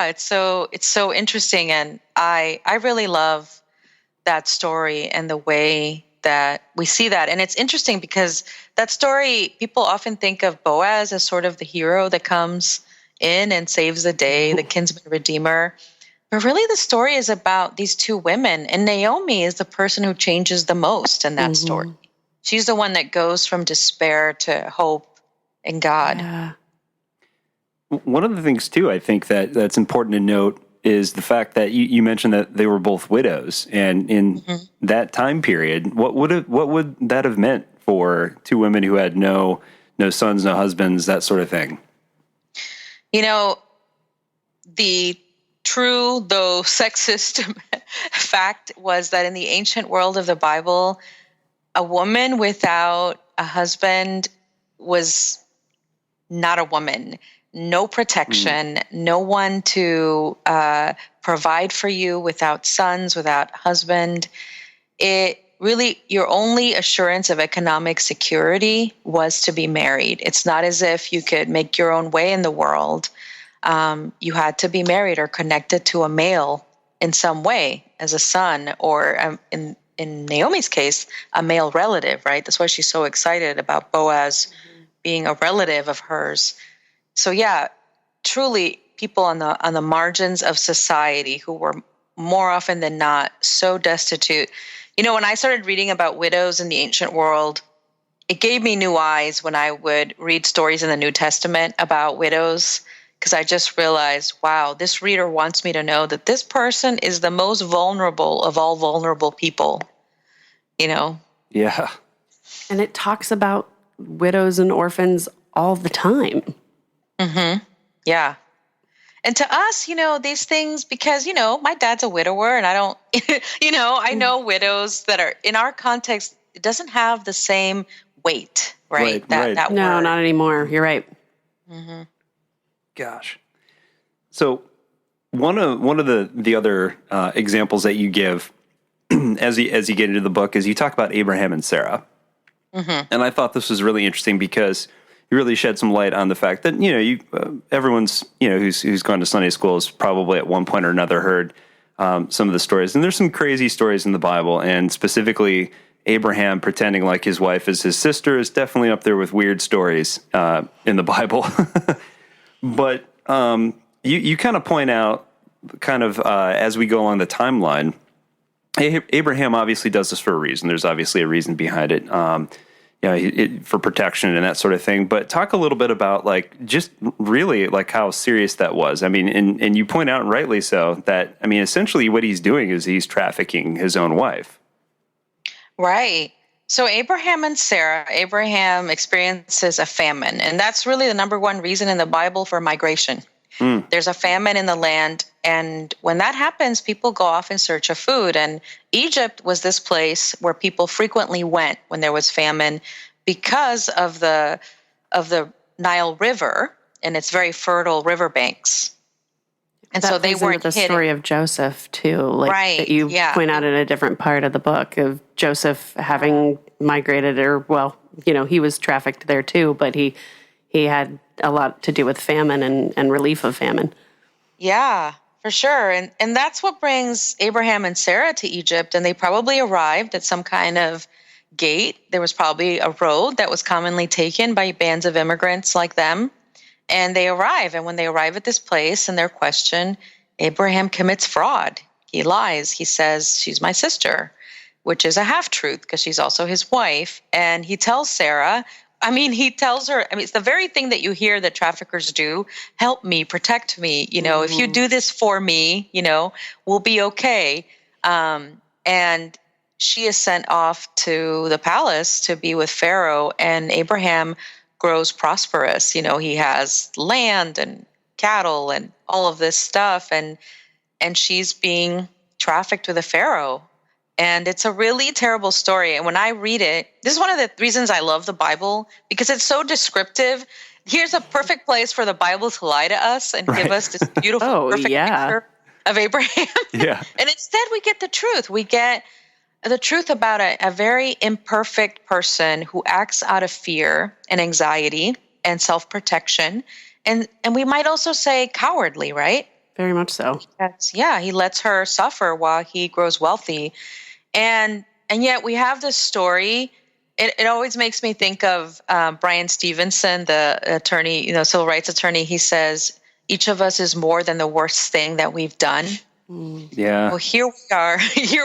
It's so interesting. And I really love that story and the way that we see that. And it's interesting because that story, people often think of Boaz as sort of the hero that comes in and saves the day, the kinsman redeemer. But really the story is about these two women. And Naomi is the person who changes the most in that story. She's the one that goes from despair to hope in God. Yeah. One of the things, too, I think that's important to note is the fact that you mentioned that they were both widows. And in that time period, what would that have meant for two women who had no sons, no husbands, that sort of thing? The true, though sexist fact was that in the ancient world of the Bible, a woman without a husband was not a woman. No protection, no one to provide for you without sons, without husband. It really, your only assurance of economic security was to be married. It's not as if you could make your own way in the world. You had to be married or connected to a male in some way as a son, or in Naomi's case, a male relative, right? That's why she's so excited about Boaz being a relative of hers. So yeah, truly people on the margins of society who were more often than not so destitute. When I started reading about widows in the ancient world, it gave me new eyes when I would read stories in the New Testament about widows, because I just realized, wow, this reader wants me to know that this person is the most vulnerable of all vulnerable people, Yeah. And it talks about widows and orphans all the time. Yeah. And to us, these things, because, my dad's a widower and I don't, I know widows that are in our context, it doesn't have the same weight, right? That no, word. not anymore. You're right. Gosh. So one of the other examples that you give as you get into the book is you talk about Abraham and Sarah. And I thought this was really interesting because you really shed some light on the fact that, everyone's, who's gone to Sunday school has probably at one point or another heard some of the stories. And there's some crazy stories in the Bible, and specifically Abraham pretending like his wife is his sister is definitely up there with weird stories in the Bible. But you kind of point out as we go along the timeline, Abraham obviously does this for a reason. There's obviously a reason behind it. For protection and that sort of thing. But talk a little bit about just really how serious that was. I mean, and you point out rightly so that, essentially what he's doing is he's trafficking his own wife. Right. So Abraham and Sarah, Abraham experiences a famine, and that's really the number one reason in the Bible for migration. There's a famine in the land, and when that happens, people go off in search of food. And Egypt was this place where people frequently went when there was famine because of the Nile River and its very fertile riverbanks. And so they weren't the story of Joseph too, that you point out in a different part of the book of Joseph having migrated, he was trafficked there too, but he had a lot to do with famine and relief of famine. Yeah, for sure. And that's what brings Abraham and Sarah to Egypt. And they probably arrived at some kind of gate. There was probably a road that was commonly taken by bands of immigrants like them. And they arrive. And when they arrive at this place and they're questioned, Abraham commits fraud. He lies. He says, she's my sister, which is a half-truth because she's also his wife. And he tells Sarah, he tells her, it's the very thing that you hear that traffickers do. Help me, protect me. If you do this for me, we'll be okay. And she is sent off to the palace to be with Pharaoh, and Abraham grows prosperous. He has land and cattle and all of this stuff. And she's being trafficked with a Pharaoh. And it's a really terrible story. And when I read it, this is one of the reasons I love the Bible, because it's so descriptive. Here's a perfect place for the Bible to lie to us and give us this beautiful, perfect picture of Abraham. Yeah. And instead we get the truth. We get the truth about a very imperfect person who acts out of fear and anxiety and self-protection. And we might also say cowardly, right? Very much so. He lets her suffer while he grows wealthy. And yet we have this story. It always makes me think of Brian Stevenson, the attorney, civil rights attorney. He says, each of us is more than the worst thing that we've done. Yeah. Well, here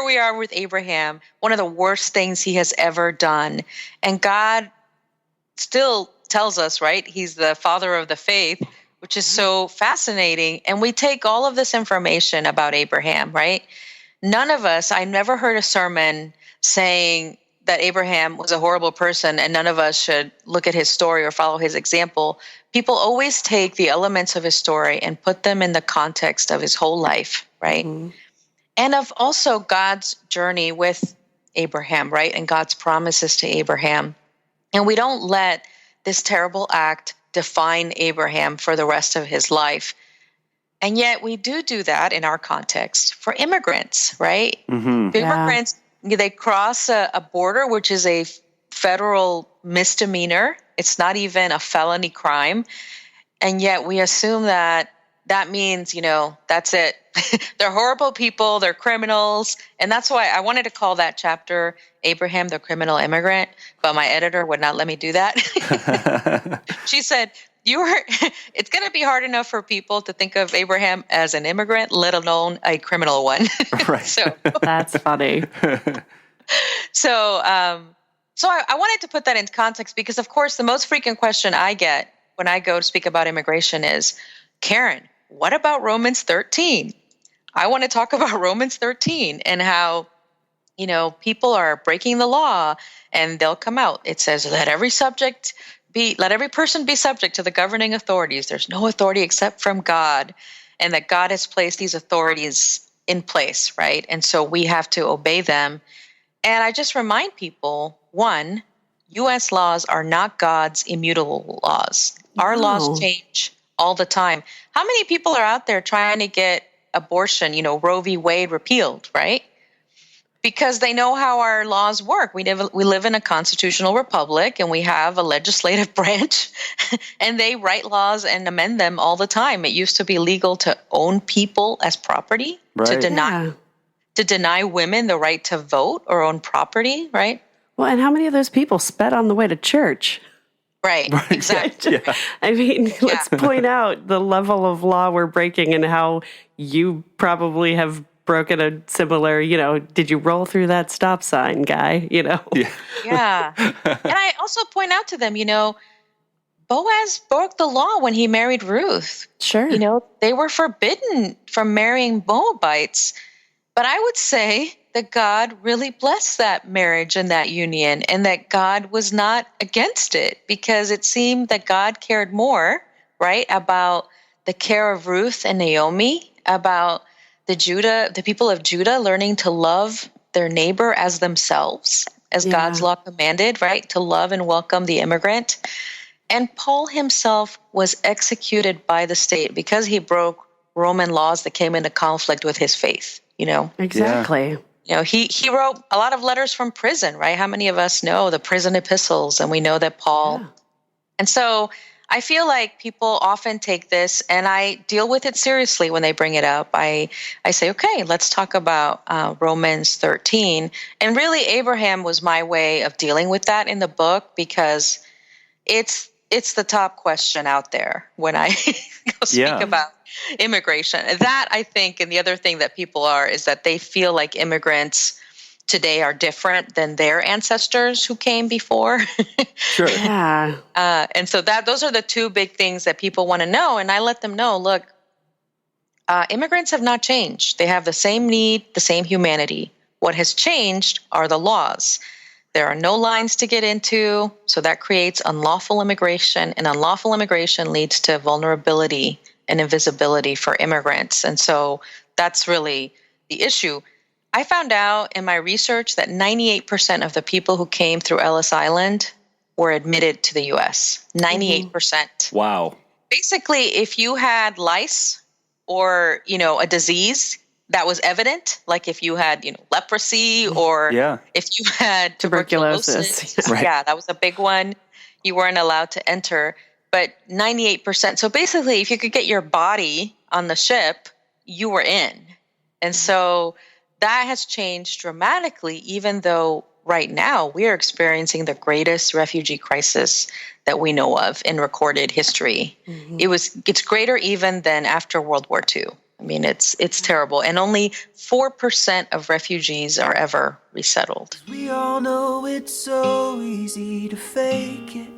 we are with Abraham, one of the worst things he has ever done. And God still tells us, right? He's the father of the faith, which is so fascinating. And we take all of this information about Abraham, right? None of us, I never heard a sermon saying that Abraham was a horrible person and none of us should look at his story or follow his example. People always take the elements of his story and put them in the context of his whole life, right? Mm-hmm. And of also God's journey with Abraham, right? And God's promises to Abraham. And we don't let this terrible act define Abraham for the rest of his life. And yet we do that in our context for immigrants, right? Mm-hmm. Immigrants, they cross a border, which is a federal misdemeanor. It's not even a felony crime. And yet we assume that means, that's it. They're horrible people. They're criminals. And that's why I wanted to call that chapter Abraham, the Criminal Immigrant, but my editor would not let me do that. She said, it's going to be hard enough for people to think of Abraham as an immigrant, let alone a criminal one. Right. So that's funny. So I wanted to put that into context because, of course, the most frequent question I get when I go to speak about immigration is, Karen, what about Romans 13? I want to talk about Romans 13 and how, people are breaking the law and they'll come out. It says, let every person be subject to the governing authorities. There's no authority except from God, and that God has placed these authorities in place, right? And so we have to obey them. And I just remind people, one, U.S. laws are not God's immutable laws. Our laws change all the time. How many people are out there trying to get abortion, Roe v. Wade repealed, right? Because they know how our laws work. We live in a constitutional republic and we have a legislative branch and they write laws and amend them all the time. It used to be legal to own people as property, right. to deny women the right to vote or own property, right? Well, and how many of those people sped on the way to church? Right, exactly. Yeah. I mean, let's point out the level of law we're breaking and how you probably have broken a similar, did you roll through that stop sign, guy, Yeah. And I also point out to them, Boaz broke the law when he married Ruth. Sure. They were forbidden from marrying Moabites. But I would say that God really blessed that marriage and that union, and that God was not against it, because it seemed that God cared more, right, about the care of Ruth and Naomi, about the people of Judah learning to love their neighbor as themselves, as God's law commanded, right, to love and welcome the immigrant. And Paul himself was executed by the state because he broke Roman laws that came into conflict with his faith. Exactly. He wrote a lot of letters from prison, right? How many of us know the prison epistles? And we know that Paul. Yeah. And so I feel like people often take this, and I deal with it seriously when they bring it up. I say, okay, let's talk about Romans 13. And really, Abraham was my way of dealing with that in the book, because it's the top question out there when I go speak about immigration. That, I think, and the other thing that people is that they feel like immigrants today are different than their ancestors who came before. Sure. Yeah. And so those are the two big things that people want to know. And I let them know, look, immigrants have not changed. They have the same need, the same humanity. What has changed are the laws. There are no lines to get into, so that creates unlawful immigration, and unlawful immigration leads to vulnerability and invisibility for immigrants. And so that's really the issue. I found out in my research that 98% of the people who came through Ellis Island were admitted to the U.S. 98%. Wow. Basically, if you had lice or, a disease, that was evident, like if you had, leprosy or Yeah. if you had tuberculosis. Right. Yeah, that was a big one. You weren't allowed to enter. But 98%. So basically, if you could get your body on the ship, you were in. And so that has changed dramatically, even though right now we are experiencing the greatest refugee crisis that we know of in recorded history. It's greater even than after World War II. I mean, it's terrible. And only 4% of refugees are ever resettled. We all know it's so easy to fake it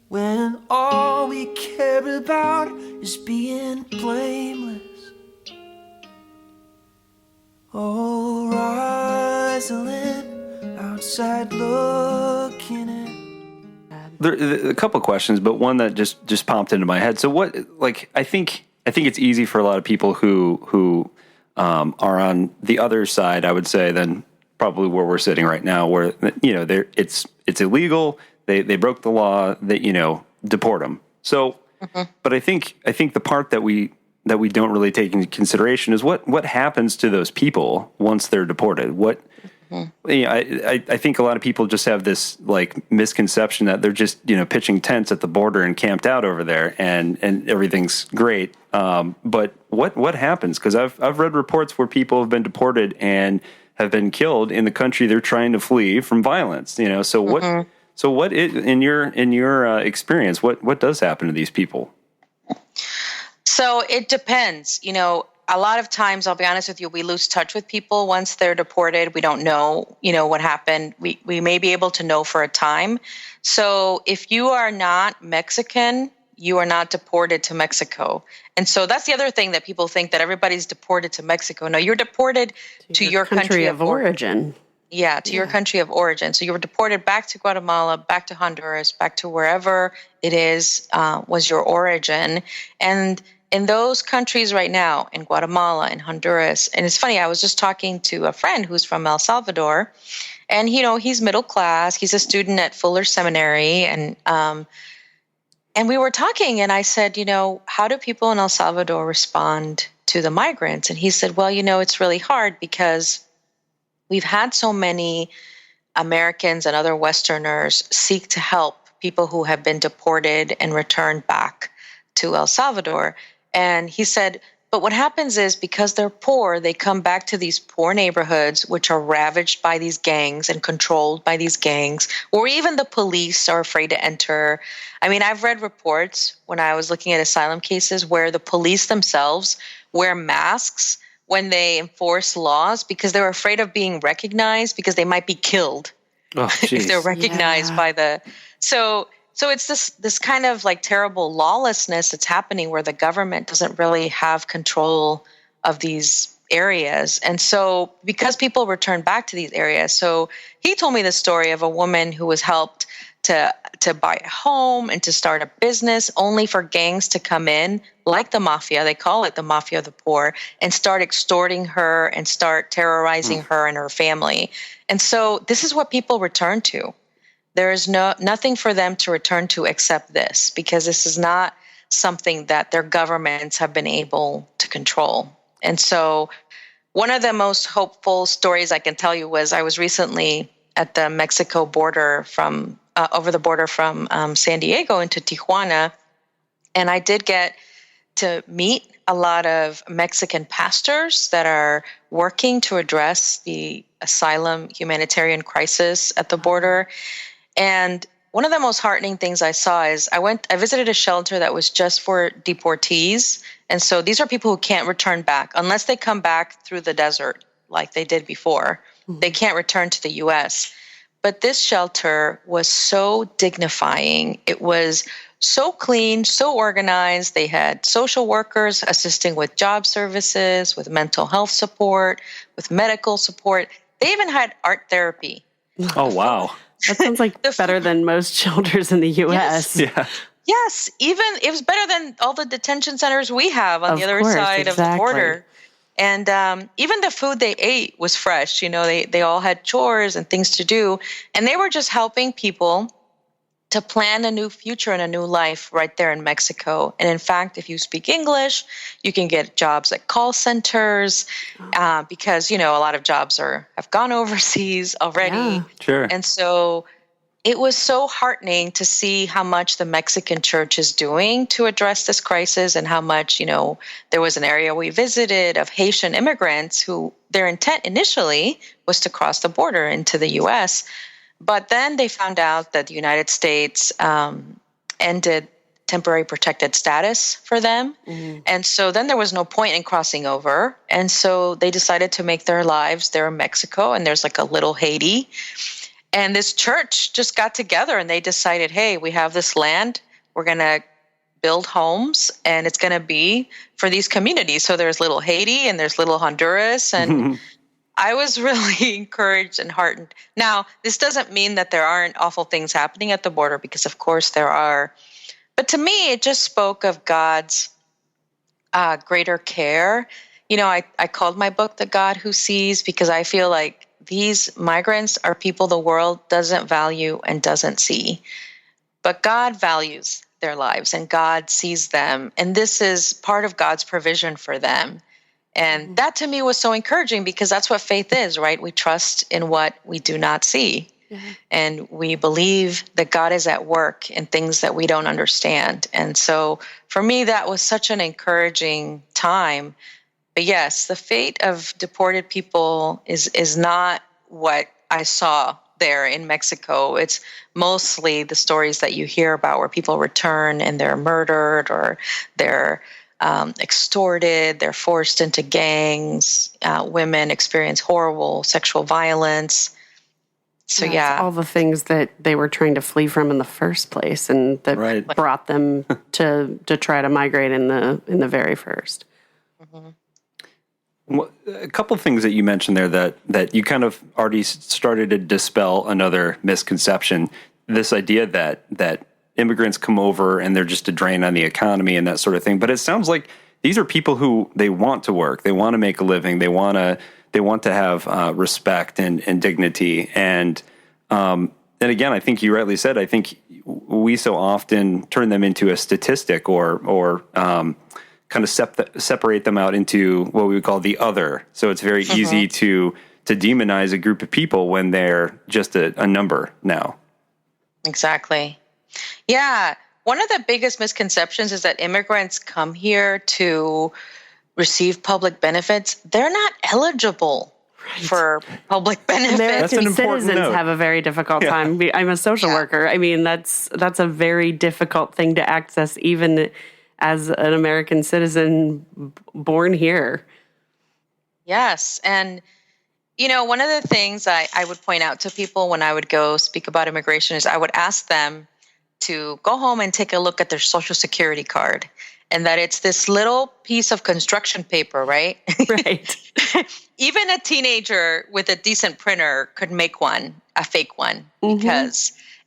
when all we care about is being blameless. Oh, Rosalind, outside looking in. There a couple of questions, but one that just popped into my head. So what, like, I think it's easy for a lot of people who are on the other side, I would say, than probably where we're sitting right now, where, it's illegal. They broke the law, that, deport them. So, but I think the part that we don't really take into consideration is what happens to those people once they're deported. I think a lot of people just have this like misconception that they're just, pitching tents at the border and camped out over there and everything's great. But what happens? Because I've read reports where people have been deported and have been killed in the country they're trying to flee from violence. So what in your experience, what does happen to these people? So it depends. A lot of times, I'll be honest with you, we lose touch with people once they're deported. We don't know, what happened. We may be able to know for a time. So if you are not Mexican, you are not deported to Mexico. And so that's the other thing that people think, that everybody's deported to Mexico. No, you're deported to your country of origin. Yeah, to your country of origin. So you were deported back to Guatemala, back to Honduras, back to wherever it is was your origin. And in those countries right now, in Guatemala, in Honduras, and it's funny, I was just talking to a friend who's from El Salvador, and he's middle class. He's a student at Fuller Seminary, and we were talking, and I said, how do people in El Salvador respond to the migrants? And he said, well, it's really hard because we've had so many Americans and other Westerners seek to help people who have been deported and returned back to El Salvador. And he said, but what happens is, because they're poor, they come back to these poor neighborhoods, which are ravaged by these gangs and controlled by these gangs, or even the police are afraid to enter. I mean, I've read reports when I was looking at asylum cases where the police themselves wear masks when they enforce laws because they're afraid of being recognized, because they might be killed if they're recognized by the... So it's this kind of like terrible lawlessness that's happening where the government doesn't really have control of these areas. And so because people return back to these areas, so he told me the story of a woman who was helped to buy a home and to start a business, only for gangs to come in, like the mafia, they call it the mafia of the poor, and start extorting her and start terrorizing her and her family. And so this is what people return to. There is nothing for them to return to except this, because this is not something that their governments have been able to control. And so one of the most hopeful stories I can tell you was I was recently at the Mexico border from over the border from San Diego into Tijuana, and I did get to meet a lot of Mexican pastors that are working to address the asylum humanitarian crisis at the border. And one of the most heartening things I saw is I visited a shelter that was just for deportees. And so these are people who can't return back unless they come back through the desert like they did before. Mm-hmm. They can't return to the U.S. But this shelter was so dignifying. It was so clean, so organized. They had social workers assisting with job services, with mental health support, with medical support. They even had art therapy. Oh, wow. That sounds like better than most shelters in the U.S. Yes. Yeah. Yes, even it was better than all the detention centers we have on the other side of the border. And even the food they ate was fresh. They all had chores and things to do. And they were just helping people to plan a new future and a new life right there in Mexico. And in fact, if you speak English, you can get jobs at call centers because, a lot of jobs have gone overseas already. Yeah. Sure. And so it was so heartening to see how much the Mexican church is doing to address this crisis, and how much, there was an area we visited of Haitian immigrants who their intent initially was to cross the border into the U.S., but then they found out that the United States ended temporary protected status for them. Mm-hmm. And so then there was no point in crossing over. And so they decided to make their lives there in Mexico, and there's like a little Haiti. And this church just got together and they decided, hey, we have this land. We're going to build homes, and it's going to be for these communities. So there's little Haiti and there's little Honduras. And I was really encouraged and heartened. Now, this doesn't mean that there aren't awful things happening at the border, because of course there are. But to me, it just spoke of God's greater care. I called my book The God Who Sees, because I feel like these migrants are people the world doesn't value and doesn't see. But God values their lives and God sees them. And this is part of God's provision for them. And that to me was so encouraging, because that's what faith is, right? We trust in what we do not see. And we believe that God is at work in things that we don't understand. And so for me, that was such an encouraging time. But yes, the fate of deported people is not what I saw there in Mexico. It's mostly the stories that you hear about where people return and they're murdered, or they're extorted, they're forced into gangs, women experience horrible sexual violence. So yeah, all the things that they were trying to flee from in the first place, and that brought them to try to migrate in the very first. Mm-hmm. Well, a couple of things that you mentioned there that you kind of already started to dispel another misconception. This idea that immigrants come over and they're just a drain on the economy and that sort of thing. But it sounds like these are people who they want to work, they want to make a living, they want to have respect and dignity. And again, I think you rightly said, I think we so often turn them into a statistic or kind of separate them out into what we would call the other. So it's very easy to demonize a group of people when they're just a number now. Exactly. Yeah. One of the biggest misconceptions is that immigrants come here to receive public benefits. They're not eligible for public benefits. American citizens have a very difficult time. I'm a social worker. I mean, that's a very difficult thing to access, even as an American citizen born here. Yes. And, one of the things I would point out to people when I would go speak about immigration is I would ask them to go home and take a look at their Social Security card, and that it's this little piece of construction paper, right? Right. Even a teenager with a decent printer could make a fake one, and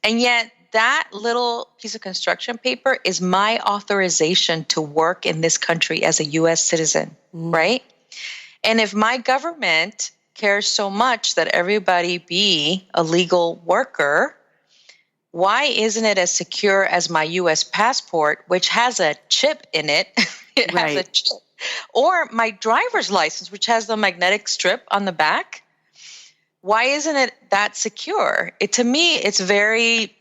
yet that little piece of construction paper is my authorization to work in this country as a U.S. citizen, right? And if my government cares so much that everybody be a legal worker, why isn't it as secure as my U.S. passport, which has a chip in it? It has a chip. Or my driver's license, which has the magnetic strip on the back. Why isn't it that secure? To me, it's very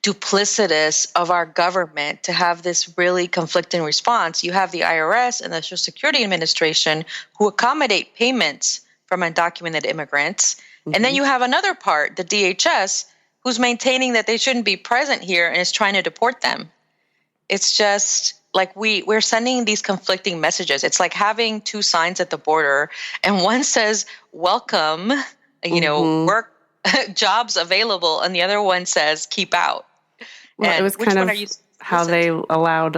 duplicitous of our government to have this really conflicting response. You have the IRS and the Social Security Administration who accommodate payments from undocumented immigrants. And then you have another part, the DHS, who's maintaining that they shouldn't be present here and is trying to deport them. It's just like we're sending these conflicting messages. It's like having two signs at the border, and one says, welcome, work, jobs available, and the other one says, keep out. Well, and it was kind of how they allowed,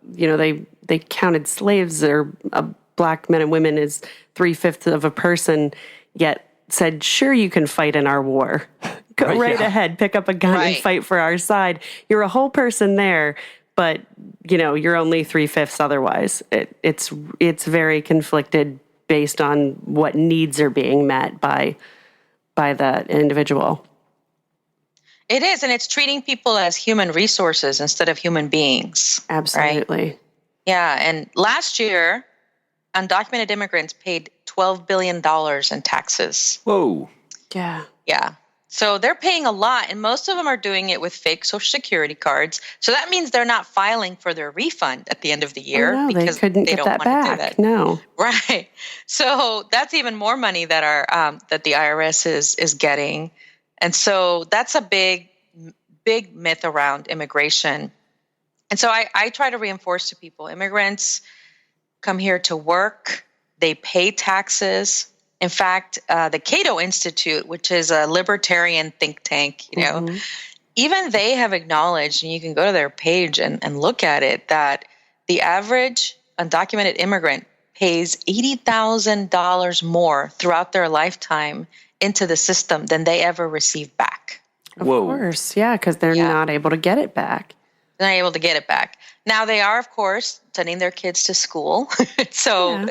they counted slaves or black men and women as 3/5 of a person, yet said, sure, you can fight in our war. Go right ahead, pick up a gun and fight for our side. You're a whole person there, but, you're only 3/5 otherwise. It's very conflicted based on what needs are being met by that individual. It is, and it's treating people as human resources instead of human beings. Absolutely. Right? Yeah, and last year, undocumented immigrants paid $12 billion in taxes. Whoa. Yeah. Yeah. So they're paying a lot, and most of them are doing it with fake Social Security cards. So that means they're not filing for their refund at the end of the year No, because they couldn't get don't that want to do back. that. No. Right. So that's even more money that the IRS is getting. And so that's a big myth around immigration. And so I try to reinforce to people, immigrants come here to work, they pay taxes. In fact, the Cato Institute, which is a libertarian think tank, even they have acknowledged, and you can go to their page and look at it, that the average undocumented immigrant pays $80,000 more throughout their lifetime into the system than they ever receive back. Of course. Yeah, because they're not able to get it back. They're not able to get it back. Now they are, of course, sending their kids to school. So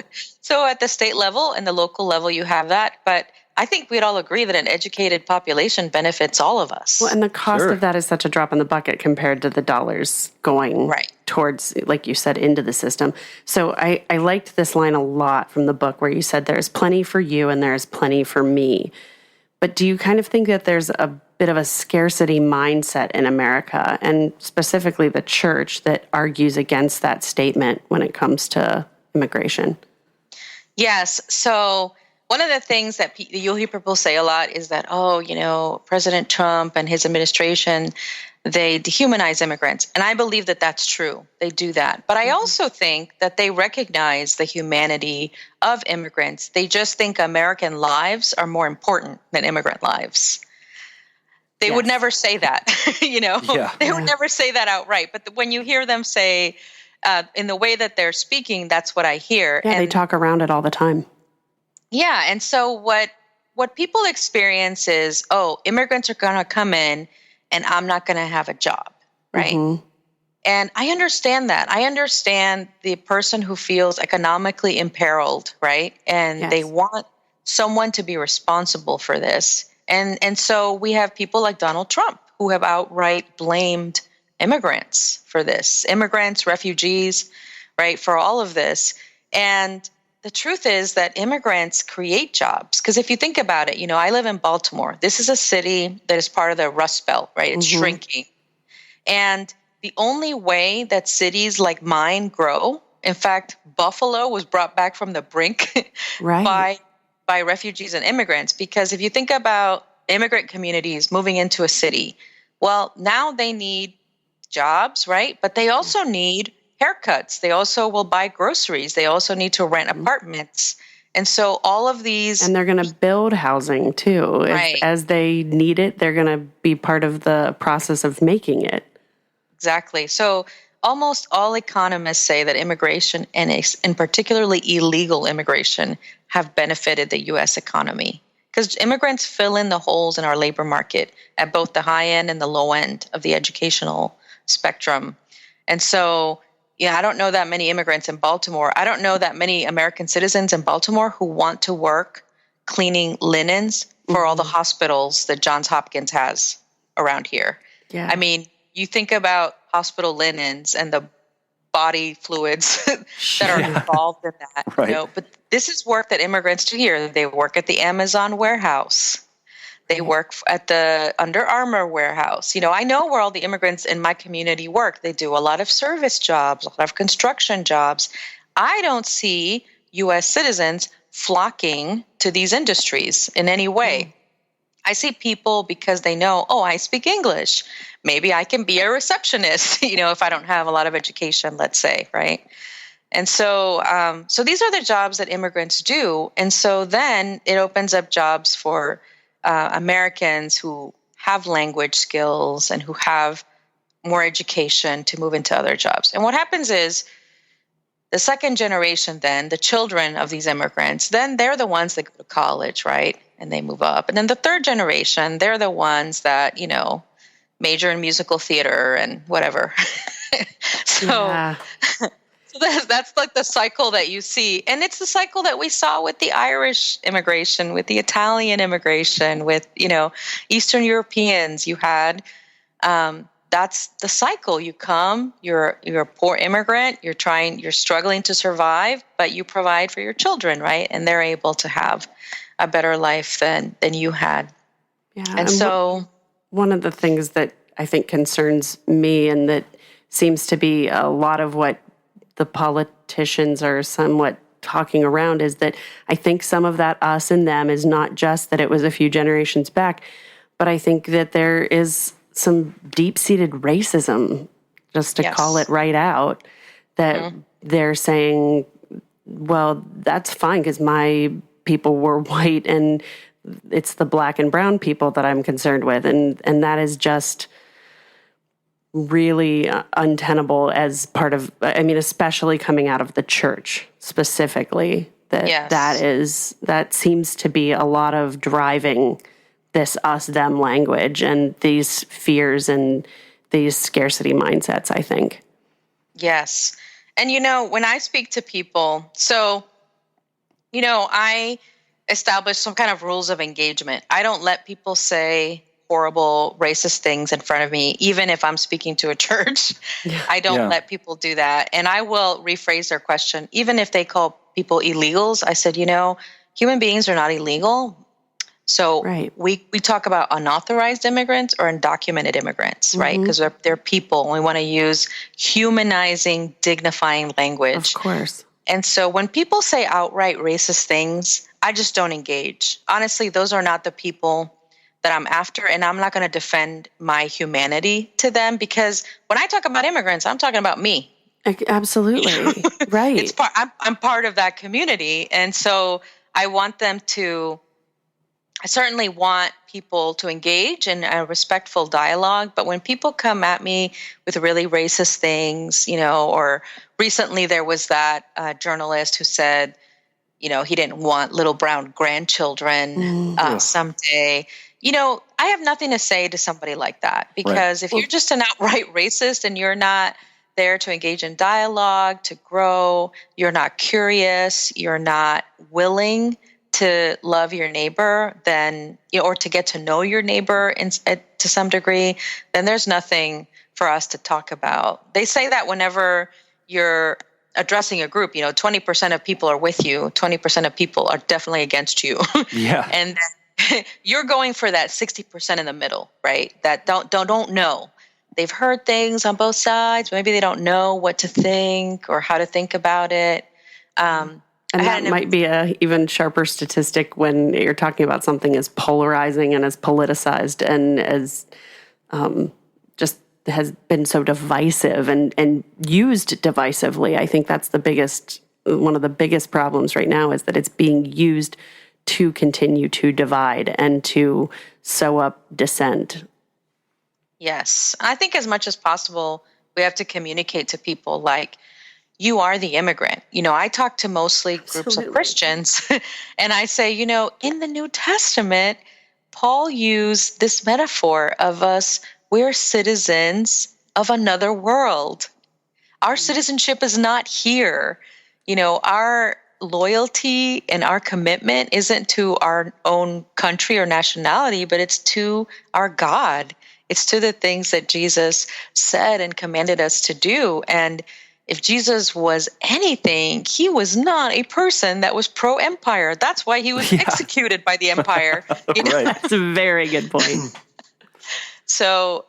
at the state level and the local level, you have that. But I think we'd all agree that an educated population benefits all of us. Well, and the cost of that is such a drop in the bucket compared to the dollars going towards, like you said, into the system. So I liked this line a lot from the book where you said there's plenty for you and there's plenty for me. But do you kind of think that there's a bit of a scarcity mindset in America, and specifically the church, that argues against that statement when it comes to immigration? Yes. So one of the things that you'll hear people say a lot is that, President Trump and his administration, they dehumanize immigrants. And I believe that that's true. They do that. But I also think that they recognize the humanity of immigrants. They just think American lives are more important than immigrant lives. They would never say that, They would never say that outright. But when you hear them say, in the way that they're speaking, that's what I hear. Yeah, they talk around it all the time. Yeah. And so what people experience is, immigrants are going to come in and I'm not going to have a job, right? Mm-hmm. And I understand that. I understand the person who feels economically imperiled, right? And they want someone to be responsible for this. And so we have people like Donald Trump who have outright blamed immigrants for this, immigrants, refugees, right, for all of this. And the truth is that immigrants create jobs. Because if you think about it, I live in Baltimore. This is a city that is part of the Rust Belt, right? It's shrinking. And the only way that cities like mine grow, in fact, Buffalo was brought back from the brink by refugees and immigrants. Because if you think about immigrant communities moving into a city, well, now they need jobs, right? But they also need haircuts. They also will buy groceries. They also need to rent apartments. And so all of these... And they're going to build housing too. Right. As they need it, they're going to be part of the process of making it. Exactly. So almost all economists say that immigration, and particularly illegal immigration, have benefited the U.S. economy. Because immigrants fill in the holes in our labor market at both the high end and the low end of the educational spectrum. And so... I don't know that many immigrants in Baltimore. I don't know that many American citizens in Baltimore who want to work cleaning linens for all the hospitals that Johns Hopkins has around here. Yeah. I mean, you think about hospital linens and the body fluids that are involved in that. Right. But this is work that immigrants do here. They work at the Amazon warehouse. They work at the Under Armour warehouse. I know where all the immigrants in my community work. They do a lot of service jobs, a lot of construction jobs. I don't see U.S. citizens flocking to these industries in any way. I see people because they know, I speak English. Maybe I can be a receptionist, if I don't have a lot of education, let's say, right? And so these are the jobs that immigrants do. And so then it opens up jobs for Americans who have language skills and who have more education to move into other jobs. And what happens is the second generation, then the children of these immigrants, then they're the ones that go to college, right? And they move up. And then the third generation, they're the ones that, major in musical theater and whatever. So that's like the cycle that you see. And it's the cycle that we saw with the Irish immigration, with the Italian immigration, with, Eastern Europeans. You had, that's the cycle. You come, you're a poor immigrant, you're struggling to survive, but you provide for your children, right? And they're able to have a better life than you had. Yeah. And so one of the things that I think concerns me, and that seems to be a lot of what the politicians are somewhat talking around, is that I think some of that us and them is not just that it was a few generations back, but I think that there is some deep-seated racism, just to call it right out, that they're saying, well, that's fine because my people were white and it's the black and brown people that I'm concerned with. And that is just really untenable as part of, especially coming out of the church specifically, that seems to be a lot of driving this us them language and these fears and these scarcity mindsets, I think. Yes. And when I speak to people, I establish some kind of rules of engagement. I don't let people say horrible, racist things in front of me, even if I'm speaking to a church. I don't let people do that. And I will rephrase their question. Even if they call people illegals, I said, human beings are not illegal. So we talk about unauthorized immigrants or undocumented immigrants, right? Because they're people. And we want to use humanizing, dignifying language. Of course. And so when people say outright racist things, I just don't engage. Honestly, those are not the people that I'm after, and I'm not going to defend my humanity to them, because when I talk about immigrants, I'm talking about me. Absolutely. Right. I'm part of that community. And so I certainly want people to engage in a respectful dialogue. But when people come at me with really racist things, or recently there was that journalist who said, he didn't want little brown grandchildren someday. I have nothing to say to somebody like that, because if you're just an outright racist and you're not there to engage in dialogue, to grow, you're not curious, you're not willing to love your neighbor, then, or to get to know your neighbor to some degree, then there's nothing for us to talk about. They say that whenever you're addressing a group, 20% of people are with you, 20% of people are definitely against you. Yeah. And you're going for that 60% in the middle, right? That don't know. They've heard things on both sides. Maybe they don't know what to think or how to think about it. And that might be a even sharper statistic when you're talking about something as polarizing and as politicized and as just has been so divisive and used divisively. I think that's one of the biggest problems right now, is that it's being used to continue to divide and to sow up dissent. Yes. I think as much as possible, we have to communicate to people like, you are the immigrant. I talk to mostly groups of Christians, and I say, in the New Testament, Paul used this metaphor of us, we're citizens of another world. Our citizenship is not here. Our loyalty and our commitment isn't to our own country or nationality, but it's to our God. It's to the things that Jesus said and commanded us to do. And if Jesus was anything, he was not a person that was pro-empire. That's why he was executed by the empire. Right. That's a very good point. So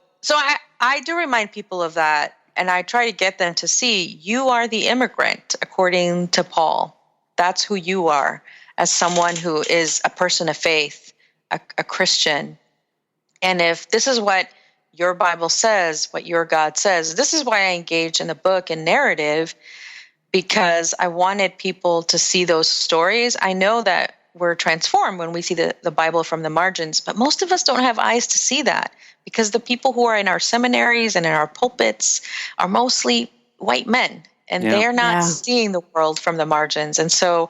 I do remind people of that, and I try to get them to see you are the immigrant, according to Paul. That's who you are, as someone who is a person of faith, a Christian. And if this is what your Bible says, what your God says, this is why I engaged in the book and narrative, because I wanted people to see those stories. I know that we're transformed when we see the Bible from the margins, but most of us don't have eyes to see that, because the people who are in our seminaries and in our pulpits are mostly white men, and they're not seeing the world from the margins. And so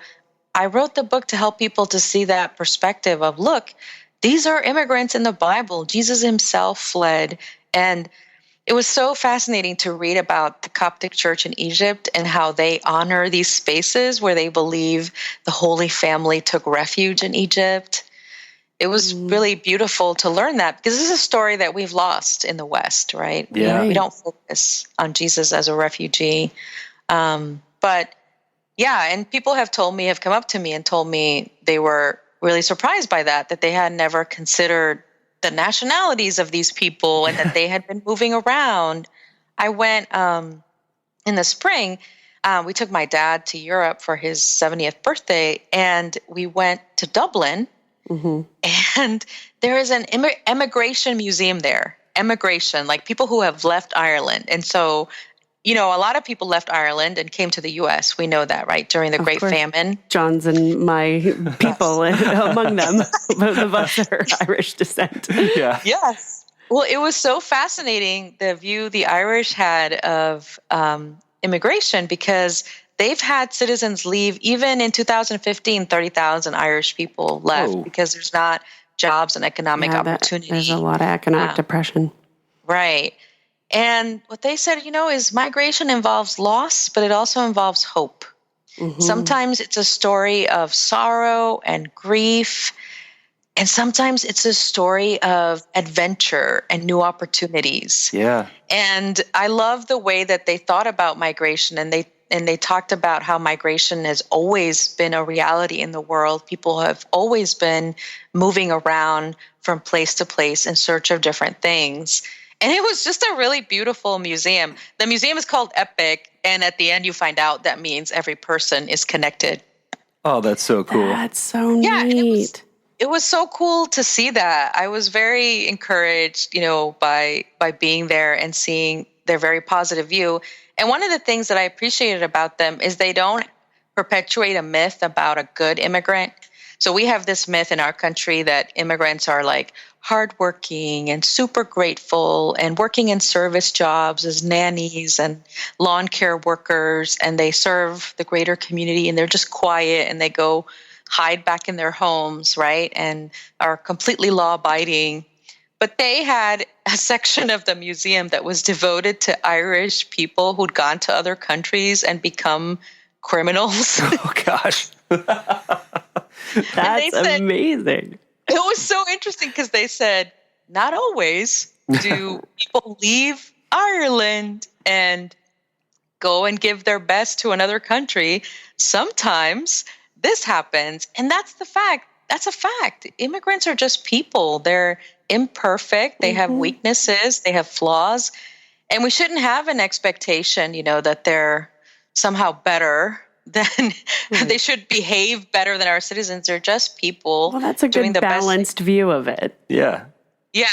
I wrote the book to help people to see that perspective of, look, these are immigrants in the Bible. Jesus himself fled. And it was so fascinating to read about the Coptic Church in Egypt and how they honor these spaces where they believe the Holy Family took refuge in Egypt. It was really beautiful to learn that, because this is a story that we've lost in the West, right? Yeah. We don't focus on Jesus as a refugee. But yeah, and people have come up to me and told me they were really surprised by that they had never considered the nationalities of these people and that they had been moving around. I went in the spring. We took my dad to Europe for his 70th birthday, and we went to Dublin. And there is an emigration museum there. Emigration, like people who have left Ireland. And so, a lot of people left Ireland and came to the U.S. We know that, right? During the Great Famine. John's and my people among them. Both of us are Irish descent. Yeah. Yes. Well, it was so fascinating, the view the Irish had of immigration, because they've had citizens leave. Even in 2015, 30,000 Irish people left because there's not jobs and economic opportunity. There's a lot of economic depression. Right. And what they said, is migration involves loss, but it also involves hope. Sometimes it's a story of sorrow and grief, and sometimes it's a story of adventure and new opportunities. Yeah. And I love the way that they thought about migration, and they talked about how migration has always been a reality in the world. People have always been moving around from place to place in search of different things. And it was just a really beautiful museum. The museum is called Epic, and at the end you find out that means every person is connected. Oh, that's so cool. That's so neat. It was so cool to see that. I was very encouraged, by being there and seeing their very positive view. And one of the things that I appreciated about them is they don't perpetuate a myth about a good immigrant. So we have this myth in our country that immigrants are like hardworking and super grateful and working in service jobs as nannies and lawn care workers, and they serve the greater community, and they're just quiet and they go hide back in their homes, right? And are completely law-abiding. But they had a section of the museum that was devoted to Irish people who'd gone to other countries and become criminals. Oh, gosh. That's amazing. It was so interesting because they said, not always do people leave Ireland and go and give their best to another country. Sometimes this happens, and that's the fact. That's a fact. Immigrants are just people. They're imperfect. They have weaknesses. They have flaws. And we shouldn't have an expectation, that they're somehow better than they should behave better than our citizens. They're just people. Well, that's a good balanced view of it. Yeah. Yeah.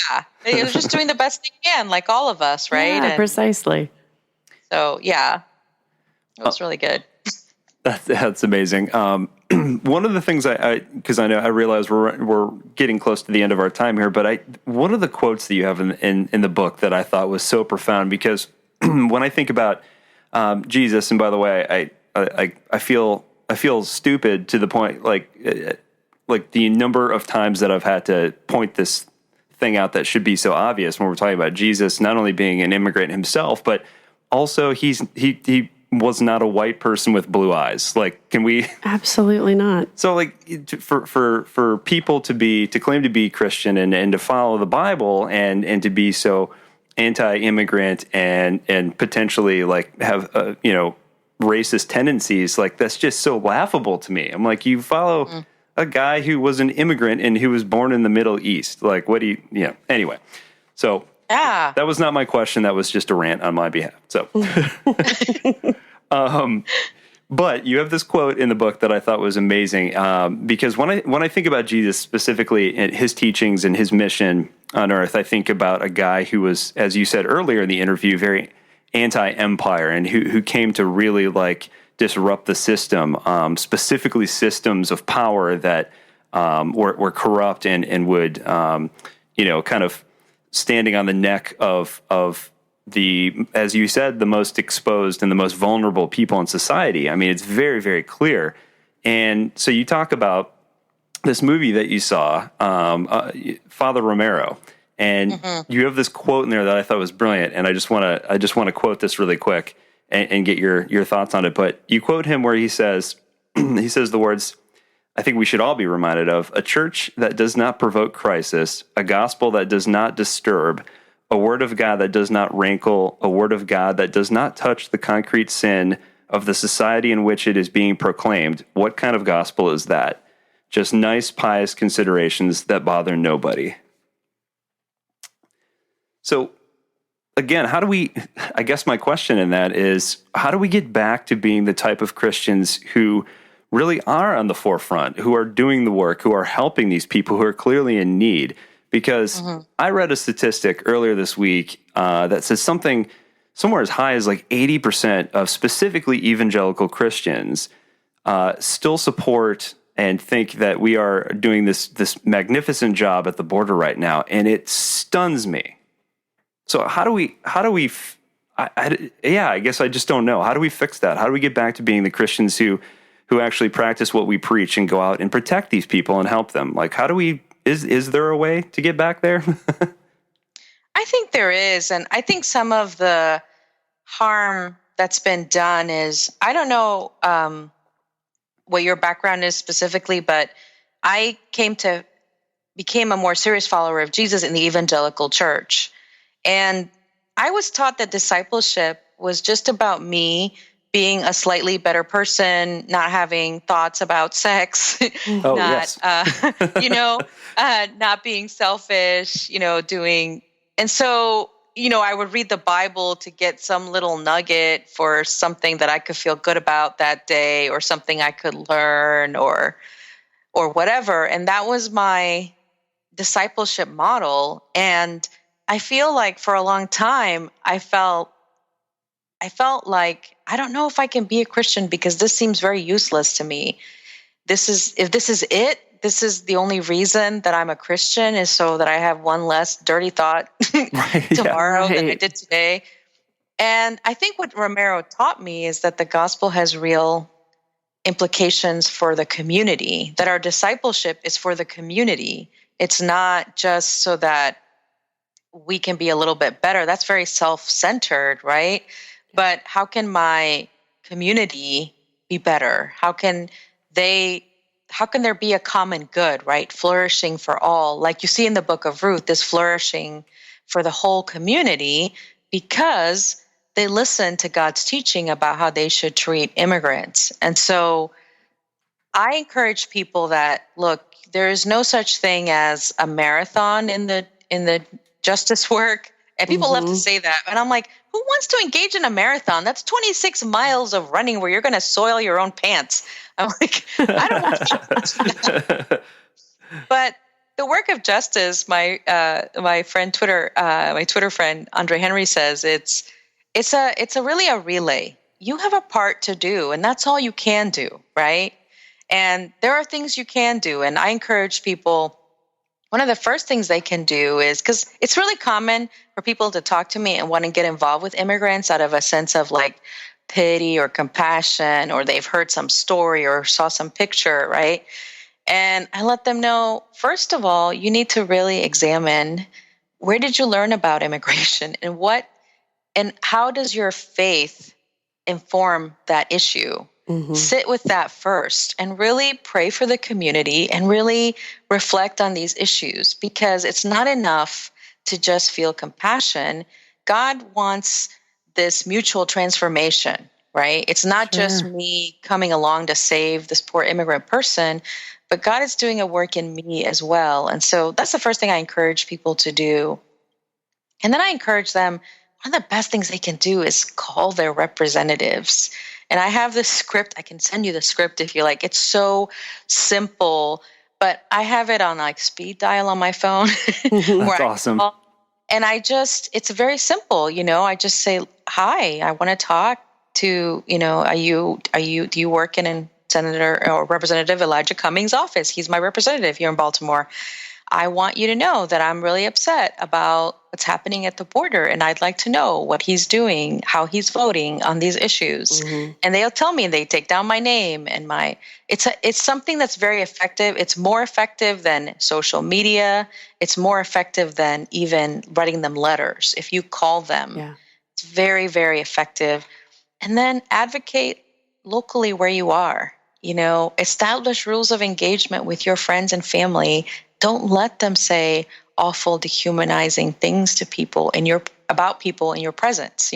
They're just doing the best they can, like all of us, right? Yeah, and precisely. so, yeah, it was really good. That's amazing. One of the things because I realize we're getting close to the end of our time here, but one of the quotes that you have in the book that I thought was so profound, because when I think about Jesus, and by the way, I feel stupid to the point like the number of times that I've had to point this thing out that should be so obvious when we're talking about Jesus not only being an immigrant himself, but also he was not a white person with blue eyes. Like, can we? Absolutely not. So, like, for people to claim to be Christian and to follow the Bible and to be so anti-immigrant and potentially like have racist tendencies, like that's just so laughable to me. I'm like, you follow a guy who was an immigrant and who was born in the Middle East. Like, what do you? Anyway, so. Yeah. That was not my question. That was just a rant on my behalf. So, but you have this quote in the book that I thought was amazing, because when I think about Jesus specifically and his teachings and his mission on earth, I think about a guy who was, as you said earlier in the interview, very anti-empire and who came to really like disrupt the system, specifically systems of power that were corrupt and would, kind of standing on the neck of the, as you said, the most exposed and the most vulnerable people in society. I mean, it's very, very clear. And so you talk about this movie that you saw, Father Romero, And you have this quote in there that I thought was brilliant, and I just want to quote this really quick and get your thoughts on it. But you quote him where he says the words, I think we should all be reminded of: a church that does not provoke crisis, a gospel that does not disturb, a word of God that does not rankle, a word of God that does not touch the concrete sin of the society in which it is being proclaimed. What kind of gospel is that? Just nice, pious considerations that bother nobody. So, again, I guess my question in that is, how do we get back to being the type of Christians who really are on the forefront, who are doing the work, who are helping these people who are clearly in need? Because I read a statistic earlier this week that says something somewhere as high as like 80% of specifically evangelical Christians still support and think that we are doing this magnificent job at the border right now, and it stuns me. So I guess I just don't know. How do we fix that? How do we get back to being the Christians who actually practice what we preach and go out and protect these people and help them? Like, is there a way to get back there? I think there is. And I think some of the harm that's been done is, I don't know what your background is specifically, but I became a more serious follower of Jesus in the evangelical church. And I was taught that discipleship was just about me being a slightly better person, not having thoughts about sex, not being selfish, doing. And so, I would read the Bible to get some little nugget for something that I could feel good about that day, or something I could learn, or whatever. And that was my discipleship model. And I feel like for a long time, I felt like, I don't know if I can be a Christian because this seems very useless to me. If this is it, this is the only reason that I'm a Christian, is so that I have one less dirty thought tomorrow than I did today. And I think what Romero taught me is that the gospel has real implications for the community, that our discipleship is for the community. It's not just so that we can be a little bit better. That's very self-centered, right? But how can my community be better? How can there be a common good, right? Flourishing for all. Like you see in the book of Ruth, this flourishing for the whole community, because they listen to God's teaching about how they should treat immigrants. And so I encourage people that, look, there is no such thing as a marathon in the justice work. And people love to say that. And I'm like, who wants to engage in a marathon? That's 26 miles of running where you're going to soil your own pants. I'm like, I don't want to do that. But the work of justice, my Twitter friend, Andre Henry says, it's really a relay. You have a part to do, and that's all you can do, right? And there are things you can do. And I encourage people, one of the first things they can do is, because it's really common for people to talk to me and want to get involved with immigrants out of a sense of like pity or compassion, or they've heard some story or saw some picture, right? And I let them know, first of all, you need to really examine, where did you learn about immigration, and how does your faith inform that issue? Sit with that first and really pray for the community and really reflect on these issues, because it's not enough to just feel compassion. God wants this mutual transformation, right? It's not just me coming along to save this poor immigrant person, but God is doing a work in me as well. And so that's the first thing I encourage people to do. And then I encourage them, one of the best things they can do is call their representatives. And I have this script. I can send you the script if you like. It's so simple, but I have it on like speed dial on my phone. That's awesome. And it's very simple. I just say, hi, I want to talk to, do you work in Senator or Representative Elijah Cummings' office? He's my representative here in Baltimore. I want you to know that I'm really upset about what's happening at the border, and I'd like to know what he's doing, how he's voting on these issues. And they'll tell me, they take down my name and it's something that's very effective. It's more effective than social media. It's more effective than even writing them letters. If you call them, it's very, very effective. And then advocate locally where you are. Establish rules of engagement with your friends and family. Don't let them say awful, dehumanizing things to people about people in your presence,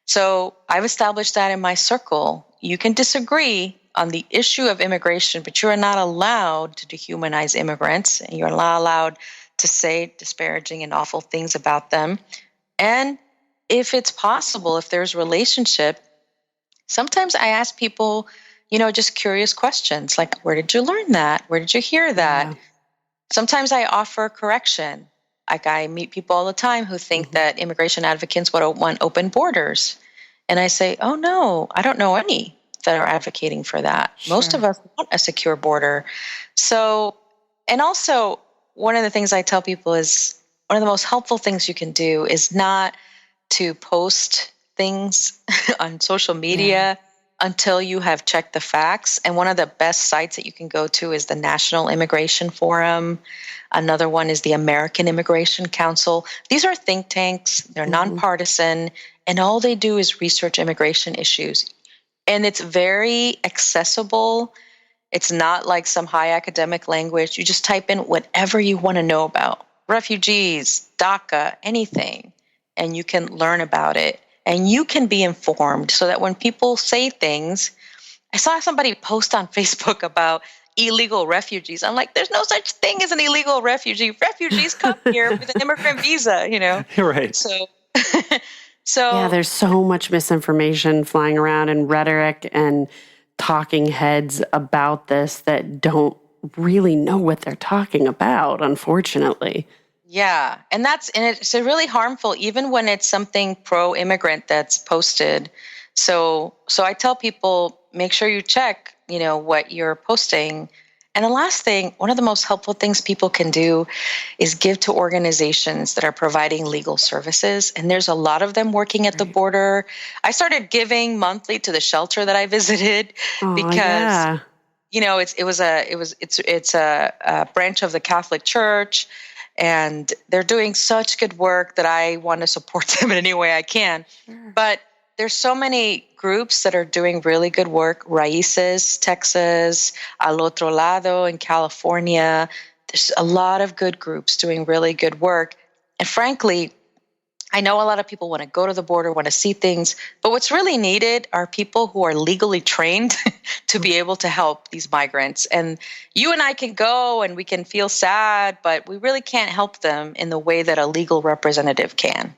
So I've established that in my circle. You can disagree on the issue of immigration, but you are not allowed to dehumanize immigrants, and you're not allowed to say disparaging and awful things about them. And if it's possible, if there's relationship, sometimes I ask people, just curious questions like, where did you learn that? Where did you hear that? Yeah. Sometimes I offer correction. Like I meet people all the time who think that immigration advocates want open borders. And I say, oh no, I don't know any that are advocating for that. Sure. Most of us want a secure border. So, and also one of the things I tell people is one of the most helpful things you can do is not to post things on social media until you have checked the facts. And one of the best sites that you can go to is the National Immigration Forum. Another one is the American Immigration Council. These are think tanks. They're nonpartisan, and all they do is research immigration issues. And it's very accessible. It's not like some high academic language. You just type in whatever you want to know about. Refugees, DACA, anything. And you can learn about it. And you can be informed so that when people say things, I saw somebody post on Facebook about illegal refugees. I'm like, there's no such thing as an illegal refugee. Refugees come here with an immigrant visa, Right. So yeah, there's so much misinformation flying around and rhetoric and talking heads about this that don't really know what they're talking about, unfortunately. Yeah. And it's really harmful, even when it's something pro-immigrant that's posted. So I tell people, make sure you check, what you're posting. And the last thing, one of the most helpful things people can do is give to organizations that are providing legal services. And there's a lot of them working at the border. I started giving monthly to the shelter that I visited because, it's a branch of the Catholic Church. And they're doing such good work that I want to support them in any way I can. Sure. But there's so many groups that are doing really good work. Raíces, Texas, Al Otro Lado in California. There's a lot of good groups doing really good work. And frankly, I know a lot of people want to go to the border, want to see things, but what's really needed are people who are legally trained to be able to help these migrants. And you and I can go and we can feel sad, but we really can't help them in the way that a legal representative can.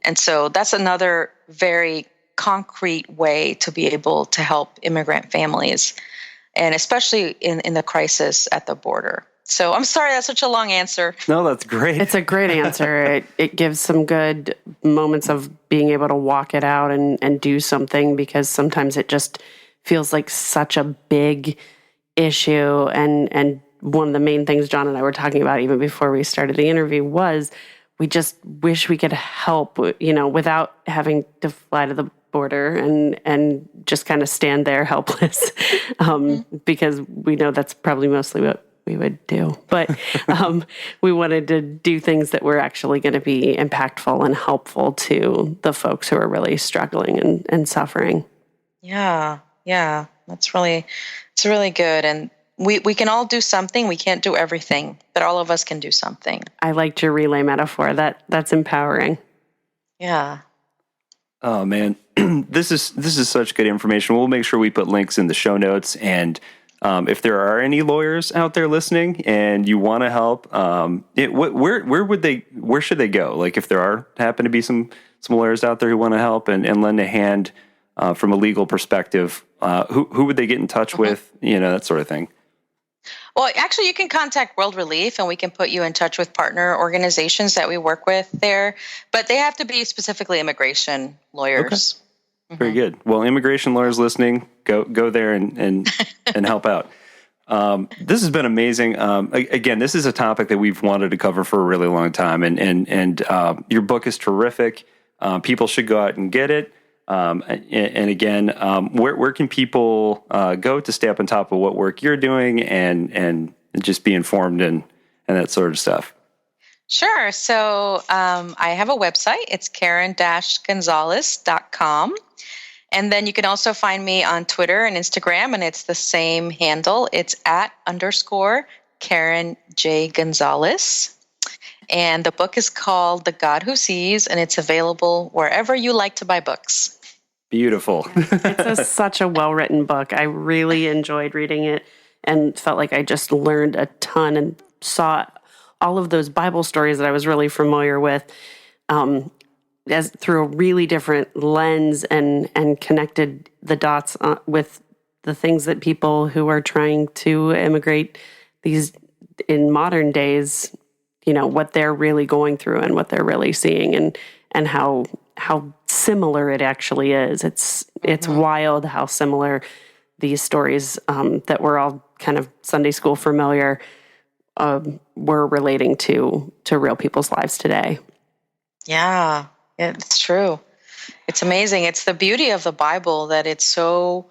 And so that's another very concrete way to be able to help immigrant families, and especially in the crisis at the border. So I'm sorry, that's such a long answer. No, that's great. It's a great answer. It gives some good moments of being able to walk it out and do something, because sometimes it just feels like such a big issue. And one of the main things John and I were talking about even before we started the interview was we just wish we could help, without having to fly to the border and just kind of stand there helpless, because we know that's probably mostly what we would do. But we wanted to do things that were actually going to be impactful and helpful to the folks who are really struggling and suffering. Yeah. It's really good. And we can all do something. We can't do everything, but all of us can do something. I liked your relay metaphor. That's empowering. Yeah. Oh man, this is such good information. We'll make sure we put links in the show notes, and if there are any lawyers out there listening and you want to help, where should they go? Like if there happen to be some lawyers out there who want to help and lend a hand from a legal perspective, who would they get in touch with? That sort of thing. Well, actually, you can contact World Relief, and we can put you in touch with partner organizations that we work with there. But they have to be specifically immigration lawyers. Okay. Very good. Well, immigration lawyers listening, go there and help out. This has been amazing. Again, this is a topic that we've wanted to cover for a really long time, and your book is terrific. People should go out and get it. And again, where can people go to stay up on top of what work you're doing and just be informed and that sort of stuff? Sure. So I have a website. It's Karen-Gonzalez.com. And then you can also find me on Twitter and Instagram, and it's the same handle. It's @_Karen J. Gonzalez. And the book is called The God Who Sees, and it's available wherever you like to buy books. Beautiful. It's such a well-written book. I really enjoyed reading it and felt like I just learned a ton and saw all of those Bible stories that I was really familiar with as through a really different lens and connected the dots with the things that people who are trying to immigrate these in modern days, what they're really going through and what they're really seeing and how similar it actually is. It's wild how similar these stories that we're all kind of Sunday school familiar were relating to real people's lives today. Yeah, it's true. It's amazing. It's the beauty of the Bible that it's so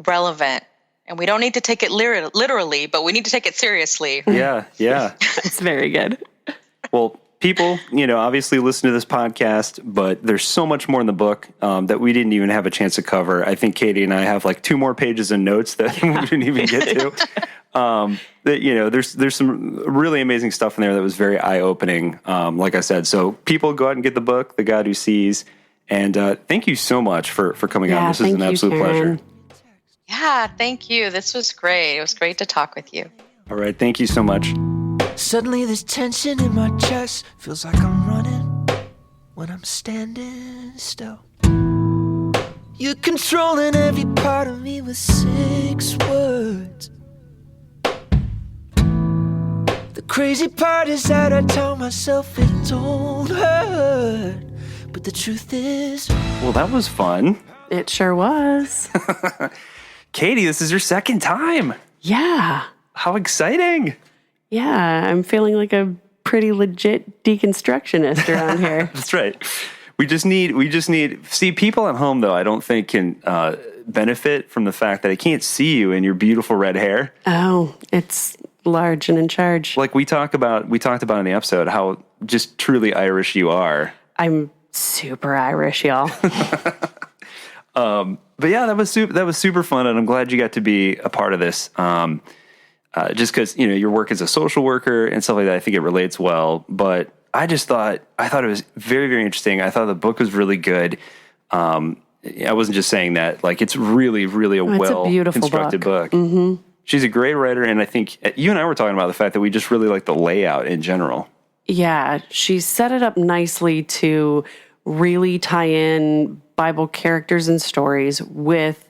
relevant. And we don't need to take it literally, but we need to take it seriously. Yeah. It's very good. Well, people, obviously listen to this podcast, but there's so much more in the book that we didn't even have a chance to cover. I think Katie and I have like 2 more pages of notes that we didn't even get to. There's some really amazing stuff in there that was very eye-opening, like I said. So people go out and get the book, The God Who Sees. And thank you so much for coming on. This is an absolute pleasure. Yeah, thank you. This was great. It was great to talk with you. All right. Thank you so much. Suddenly there's tension in my chest. Feels like I'm running when I'm standing still. You're controlling every part of me with 6 words. The crazy part is that I tell myself it don't hurt, but the truth is... Well, that was fun. It sure was. Katie, this is your second time. Yeah. How exciting. Yeah, I'm feeling like a pretty legit deconstructionist around here. That's right. We just need, see, people at home, though, I don't think can benefit from the fact that I can't see you in your beautiful red hair. Oh, it's large and in charge. Like we talked about in the episode, how just truly Irish you are. I'm super Irish, y'all. But yeah, that was super fun, and I'm glad you got to be a part of this. Just because your work as a social worker and stuff like that, I think it relates well. But I thought it was very, very interesting. I thought the book was really good. I wasn't just saying that; like it's really, really a well-constructed book. Mm-hmm. She's a great writer, and I think you and I were talking about the fact that we just really like the layout in general. Yeah, she set it up nicely to really tie in Bible characters and stories with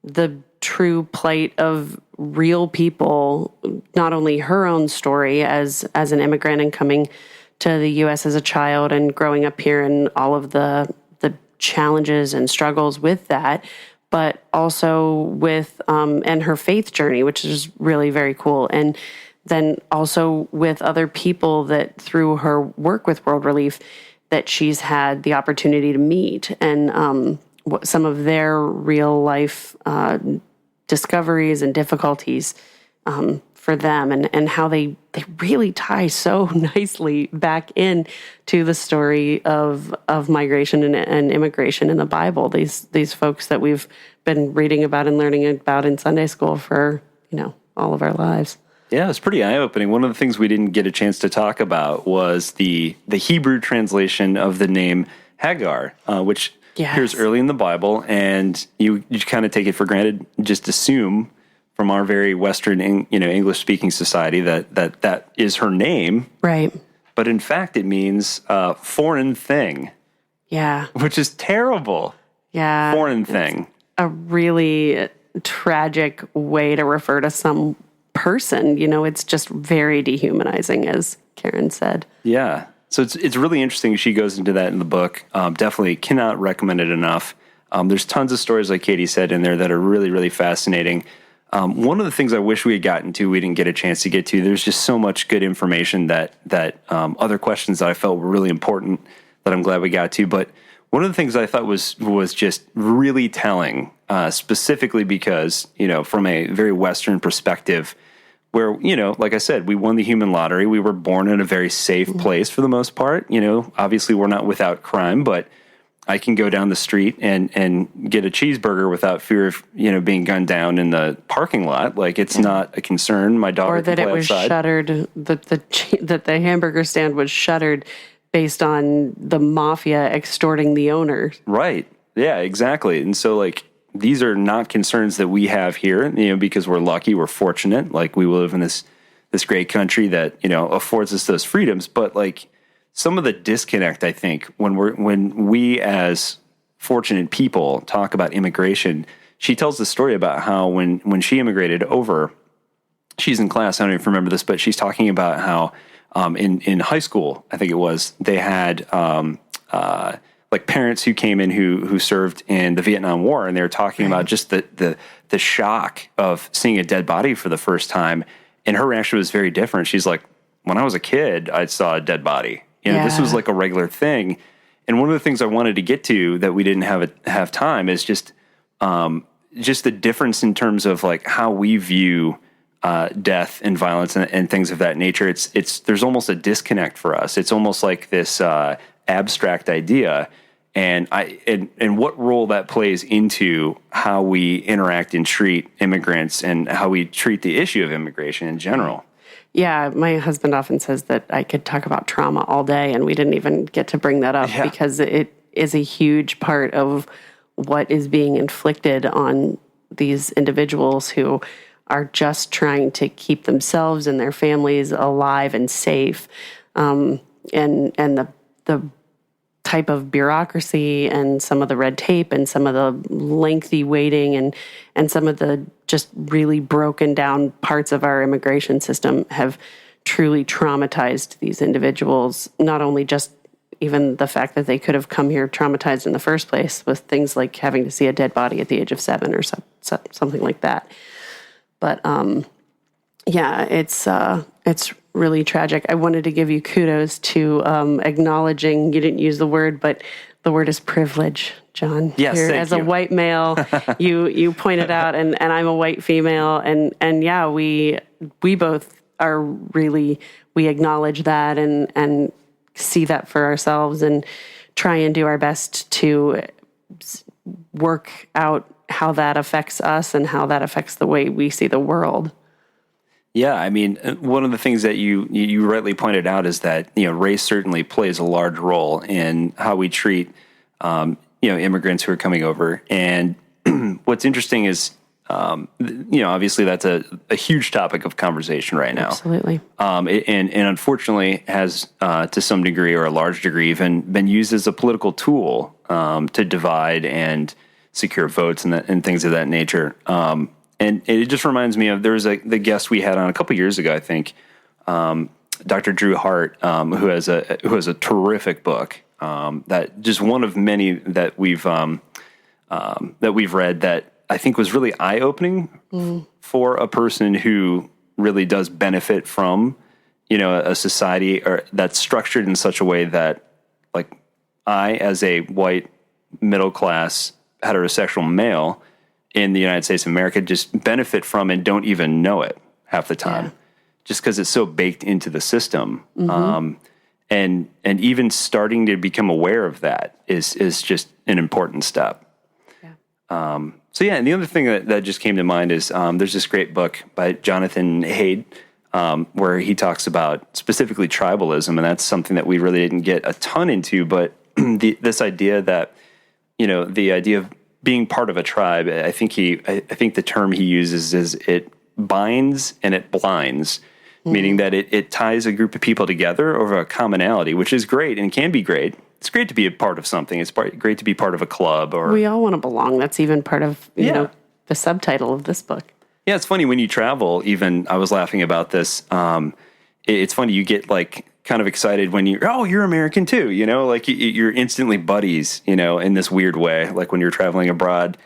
the true plight of real people, not only her own story as an immigrant and coming to the U.S. as a child and growing up here and all of the challenges and struggles with that, but also with and her faith journey, which is really very cool. And then also with other people that through her work with World Relief that she's had the opportunity to meet and some of their real life discoveries and difficulties for them and how they really tie so nicely back in to the story of migration and immigration in the Bible. These folks that we've been reading about and learning about in Sunday school for, all of our lives. Yeah, it's pretty eye-opening. One of the things we didn't get a chance to talk about was the Hebrew translation of the name Hagar, which appears early in the Bible, and you kind of take it for granted, just assume from our very Western, English-speaking society that is her name. Right. But in fact, it means foreign thing. Yeah. Which is terrible. Yeah. Foreign thing. A really tragic way to refer to some person. It's just very dehumanizing, as Karen said. Yeah. So it's really interesting. She goes into that in the book. Definitely cannot recommend it enough. There's tons of stories, like Katie said, in there that are really, really fascinating. One of the things I wish we had gotten to, we didn't get a chance to get to. There's just so much good information that other questions that I felt were really important that I'm glad we got to. But one of the things I thought was just really telling, specifically because, from a very Western perspective, where, like I said, we won the human lottery. We were born in a very safe place for the most part. Obviously we're not without crime, but I can go down the street and get a cheeseburger without fear of, being gunned down in the parking lot. Like, it's not a concern. My daughter Or that can it play was outside. shuttered, that the hamburger stand was shuttered based on the mafia extorting the owner. Right. Yeah, exactly. And so, like, these are not concerns that we have here, because we're lucky, we're fortunate. Like, we live in this great country that, affords us those freedoms. But, like, some of the disconnect, I think, when we as fortunate people talk about immigration, she tells the story about how when she immigrated over, she's in class, I don't even remember this, but she's talking about how in high school, I think it was, they had like parents who came in who served in the Vietnam War, and they were talking about just the shock of seeing a dead body for the first time. And her reaction was very different. She's like, when I was a kid, I saw a dead body. This was like a regular thing. And one of the things I wanted to get to that we didn't have time is just the difference in terms of like how we view death and violence and things of that nature. There's almost a disconnect for us. It's almost like this abstract idea, and what role that plays into how we interact and treat immigrants and how we treat the issue of immigration in general. Yeah, my husband often says that I could talk about trauma all day, and we didn't even get to bring that up because it is a huge part of what is being inflicted on these individuals who are just trying to keep themselves and their families alive and safe. And the type of bureaucracy and some of the red tape and some of the lengthy waiting and some of the just really broken down parts of our immigration system have truly traumatized these individuals. Not only just even the fact that they could have come here traumatized in the first place with things like having to see a dead body at the age of 7 or something like that. But it's really tragic. I wanted to give you kudos to acknowledging, you didn't use the word, but the word is privilege, John. Yes, as a white male, you pointed out, and I'm a white female, and yeah, we both are really, we acknowledge that and see that for ourselves and try and do our best to work out how that affects us and how that affects the way we see the world. Yeah, I mean, one of the things that you rightly pointed out is that, race certainly plays a large role in how we treat, immigrants who are coming over. And what's interesting is, obviously that's a huge topic of conversation right now. Absolutely. And unfortunately has, to some degree or a large degree, even been used as a political tool to divide and secure votes and things of that nature. And it just reminds me of, there was the guest we had on a couple years ago, I think, Dr. Drew Hart, who has a terrific book, that just one of many that we've read that I think was really eye-opening for a person who really does benefit from, a society that's structured in such a way that, like, I, as a white middle-class heterosexual male in the United States of America, just benefit from and don't even know it half the time, just because it's so baked into the system. And even starting to become aware of that is just an important step. And the other thing that just came to mind is there's this great book by Jonathan Haidt where he talks about specifically tribalism, and that's something that we really didn't get a ton into, but this idea that, the idea of being part of a tribe, I think the term he uses is it binds and it blinds, meaning that it ties a group of people together over a commonality, which is great and can be great. It's great to be a part of something. It's great to be part of a club. Or we all want to belong. That's even part of the subtitle of this book. Yeah, it's funny when you travel. Even I was laughing about this. It's funny, you get like kind of excited when you're American too, like you're instantly buddies, in this weird way, like when you're traveling abroad,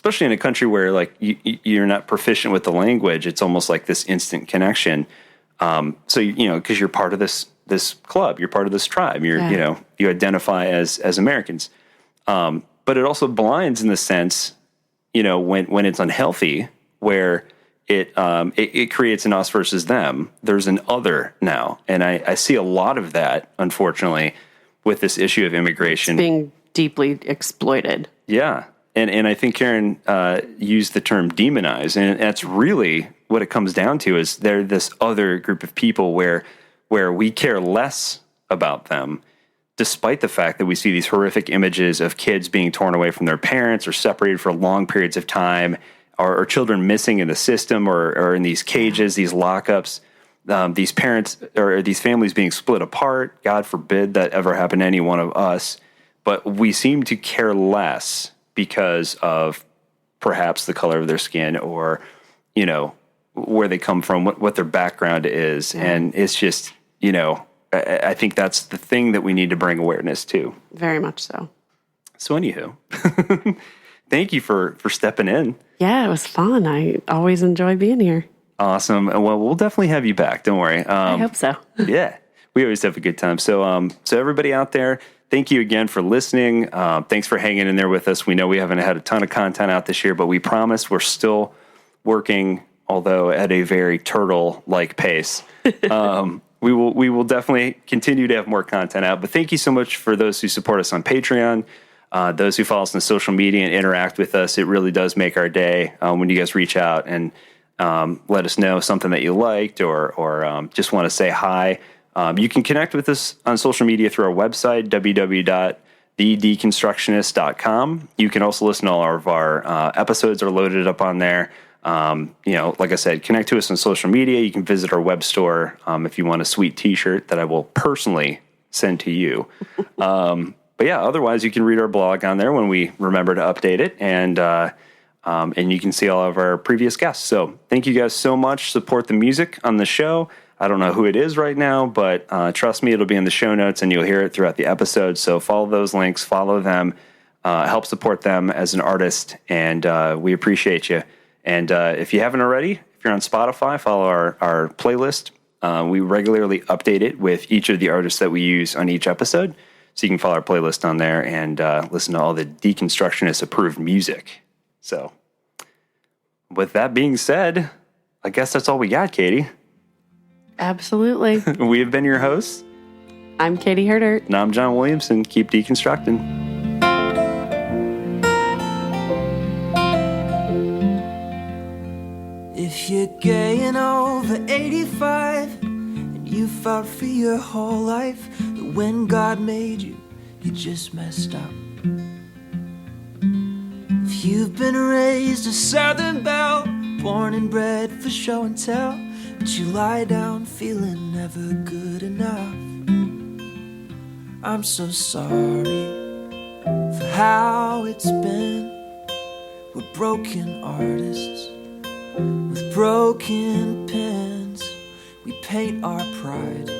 especially in a country where like you're not proficient with the language, it's almost like this instant connection. So because you're part of this club, you're part of this tribe, you identify as Americans. But it also blinds in the sense, when it's unhealthy, where it creates an us versus them. There's an other now, and I see a lot of that, unfortunately, with this issue of immigration. It's being deeply exploited. Yeah. And I think Karen used the term demonize, and that's really what it comes down to, is they're this other group of people where we care less about them, despite the fact that we see these horrific images of kids being torn away from their parents or separated for long periods of time, or children missing in the system or in these cages, these lockups, these parents or these families being split apart. God forbid that ever happen to any one of us. But we seem to care less because of perhaps the color of their skin or, where they come from, what their background is. Yeah. And it's just, I think that's the thing that we need to bring awareness to. Very much so. So anywho, thank you for stepping in. Yeah, it was fun. I always enjoy being here. Awesome. Well, we'll definitely have you back. Don't worry. I hope so. Yeah, we always have a good time. So everybody out there, thank you again for listening. Thanks for hanging in there with us. We know we haven't had a ton of content out this year, but we promise we're still working, although at a very turtle-like pace. We will definitely continue to have more content out. But thank you so much for those who support us on Patreon, those who follow us on social media and interact with us. It really does make our day when you guys reach out and let us know something that you liked or just want to say hi. You can connect with us on social media through our website, www.thedeconstructionist.com. You can also listen to all of our episodes are loaded up on there. Like I said, connect to us on social media. You can visit our web store if you want a sweet T-shirt that I will personally send to you. But yeah, otherwise you can read our blog on there when we remember to update it, and you can see all of our previous guests. So thank you guys so much. Support the music on the show. I don't know who it is right now, but trust me, it'll be in the show notes and you'll hear it throughout the episode. So follow those links, follow them, help support them as an artist, and we appreciate you. And if you haven't already, if you're on Spotify, follow our playlist. We regularly update it with each of the artists that we use on each episode. So you can follow our playlist on there and listen to all the Deconstructionist approved music. So with that being said, I guess that's all we got, Katie. Absolutely. We have been your hosts. I'm Katie Herder. And I'm John Williamson. Keep deconstructing. If you're gay and over 85 and you fought for your whole life that when God made you, you just messed up. If you've been raised a Southern belle, born and bred for show and tell, but you lie down feeling never good enough, I'm so sorry for how it's been. We're broken artists with broken pens. We paint our pride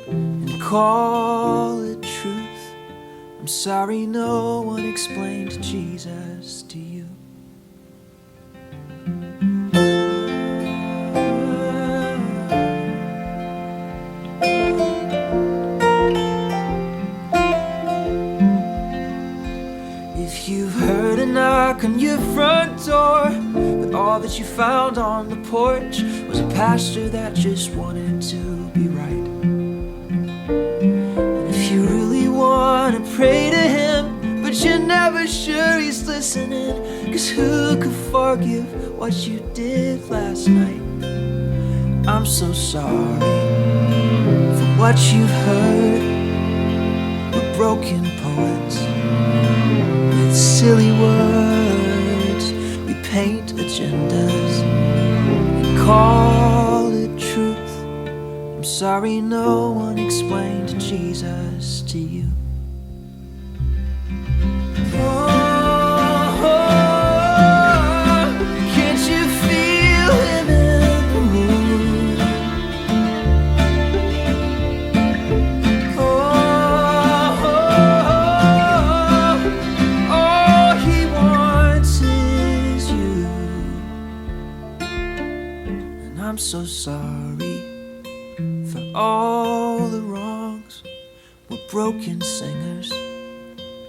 and call it truth. I'm sorry no one explained Jesus to you. If you've heard a knock on your front door, but all that you found on the porch was a pastor that just wanted to be right. And if you really want to pray to him, but you're never sure he's listening, 'cause who could forgive what you did last night? I'm so sorry for what you've heard. We're broken poets with silly words. We paint agendas and call it truth. I'm sorry no one explained Jesus to you. Can't you feel him in the room? All he wants is I'm so sorry for all the wrongs. We're broken singers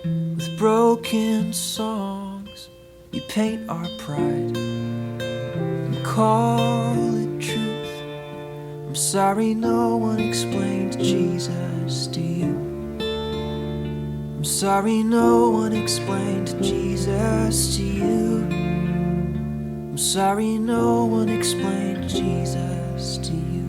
with broken songs. We paint our pride and call it truth. I'm sorry no one explained Jesus to you. I'm sorry no one explained Jesus to you. I'm sorry no one explained Jesus to you.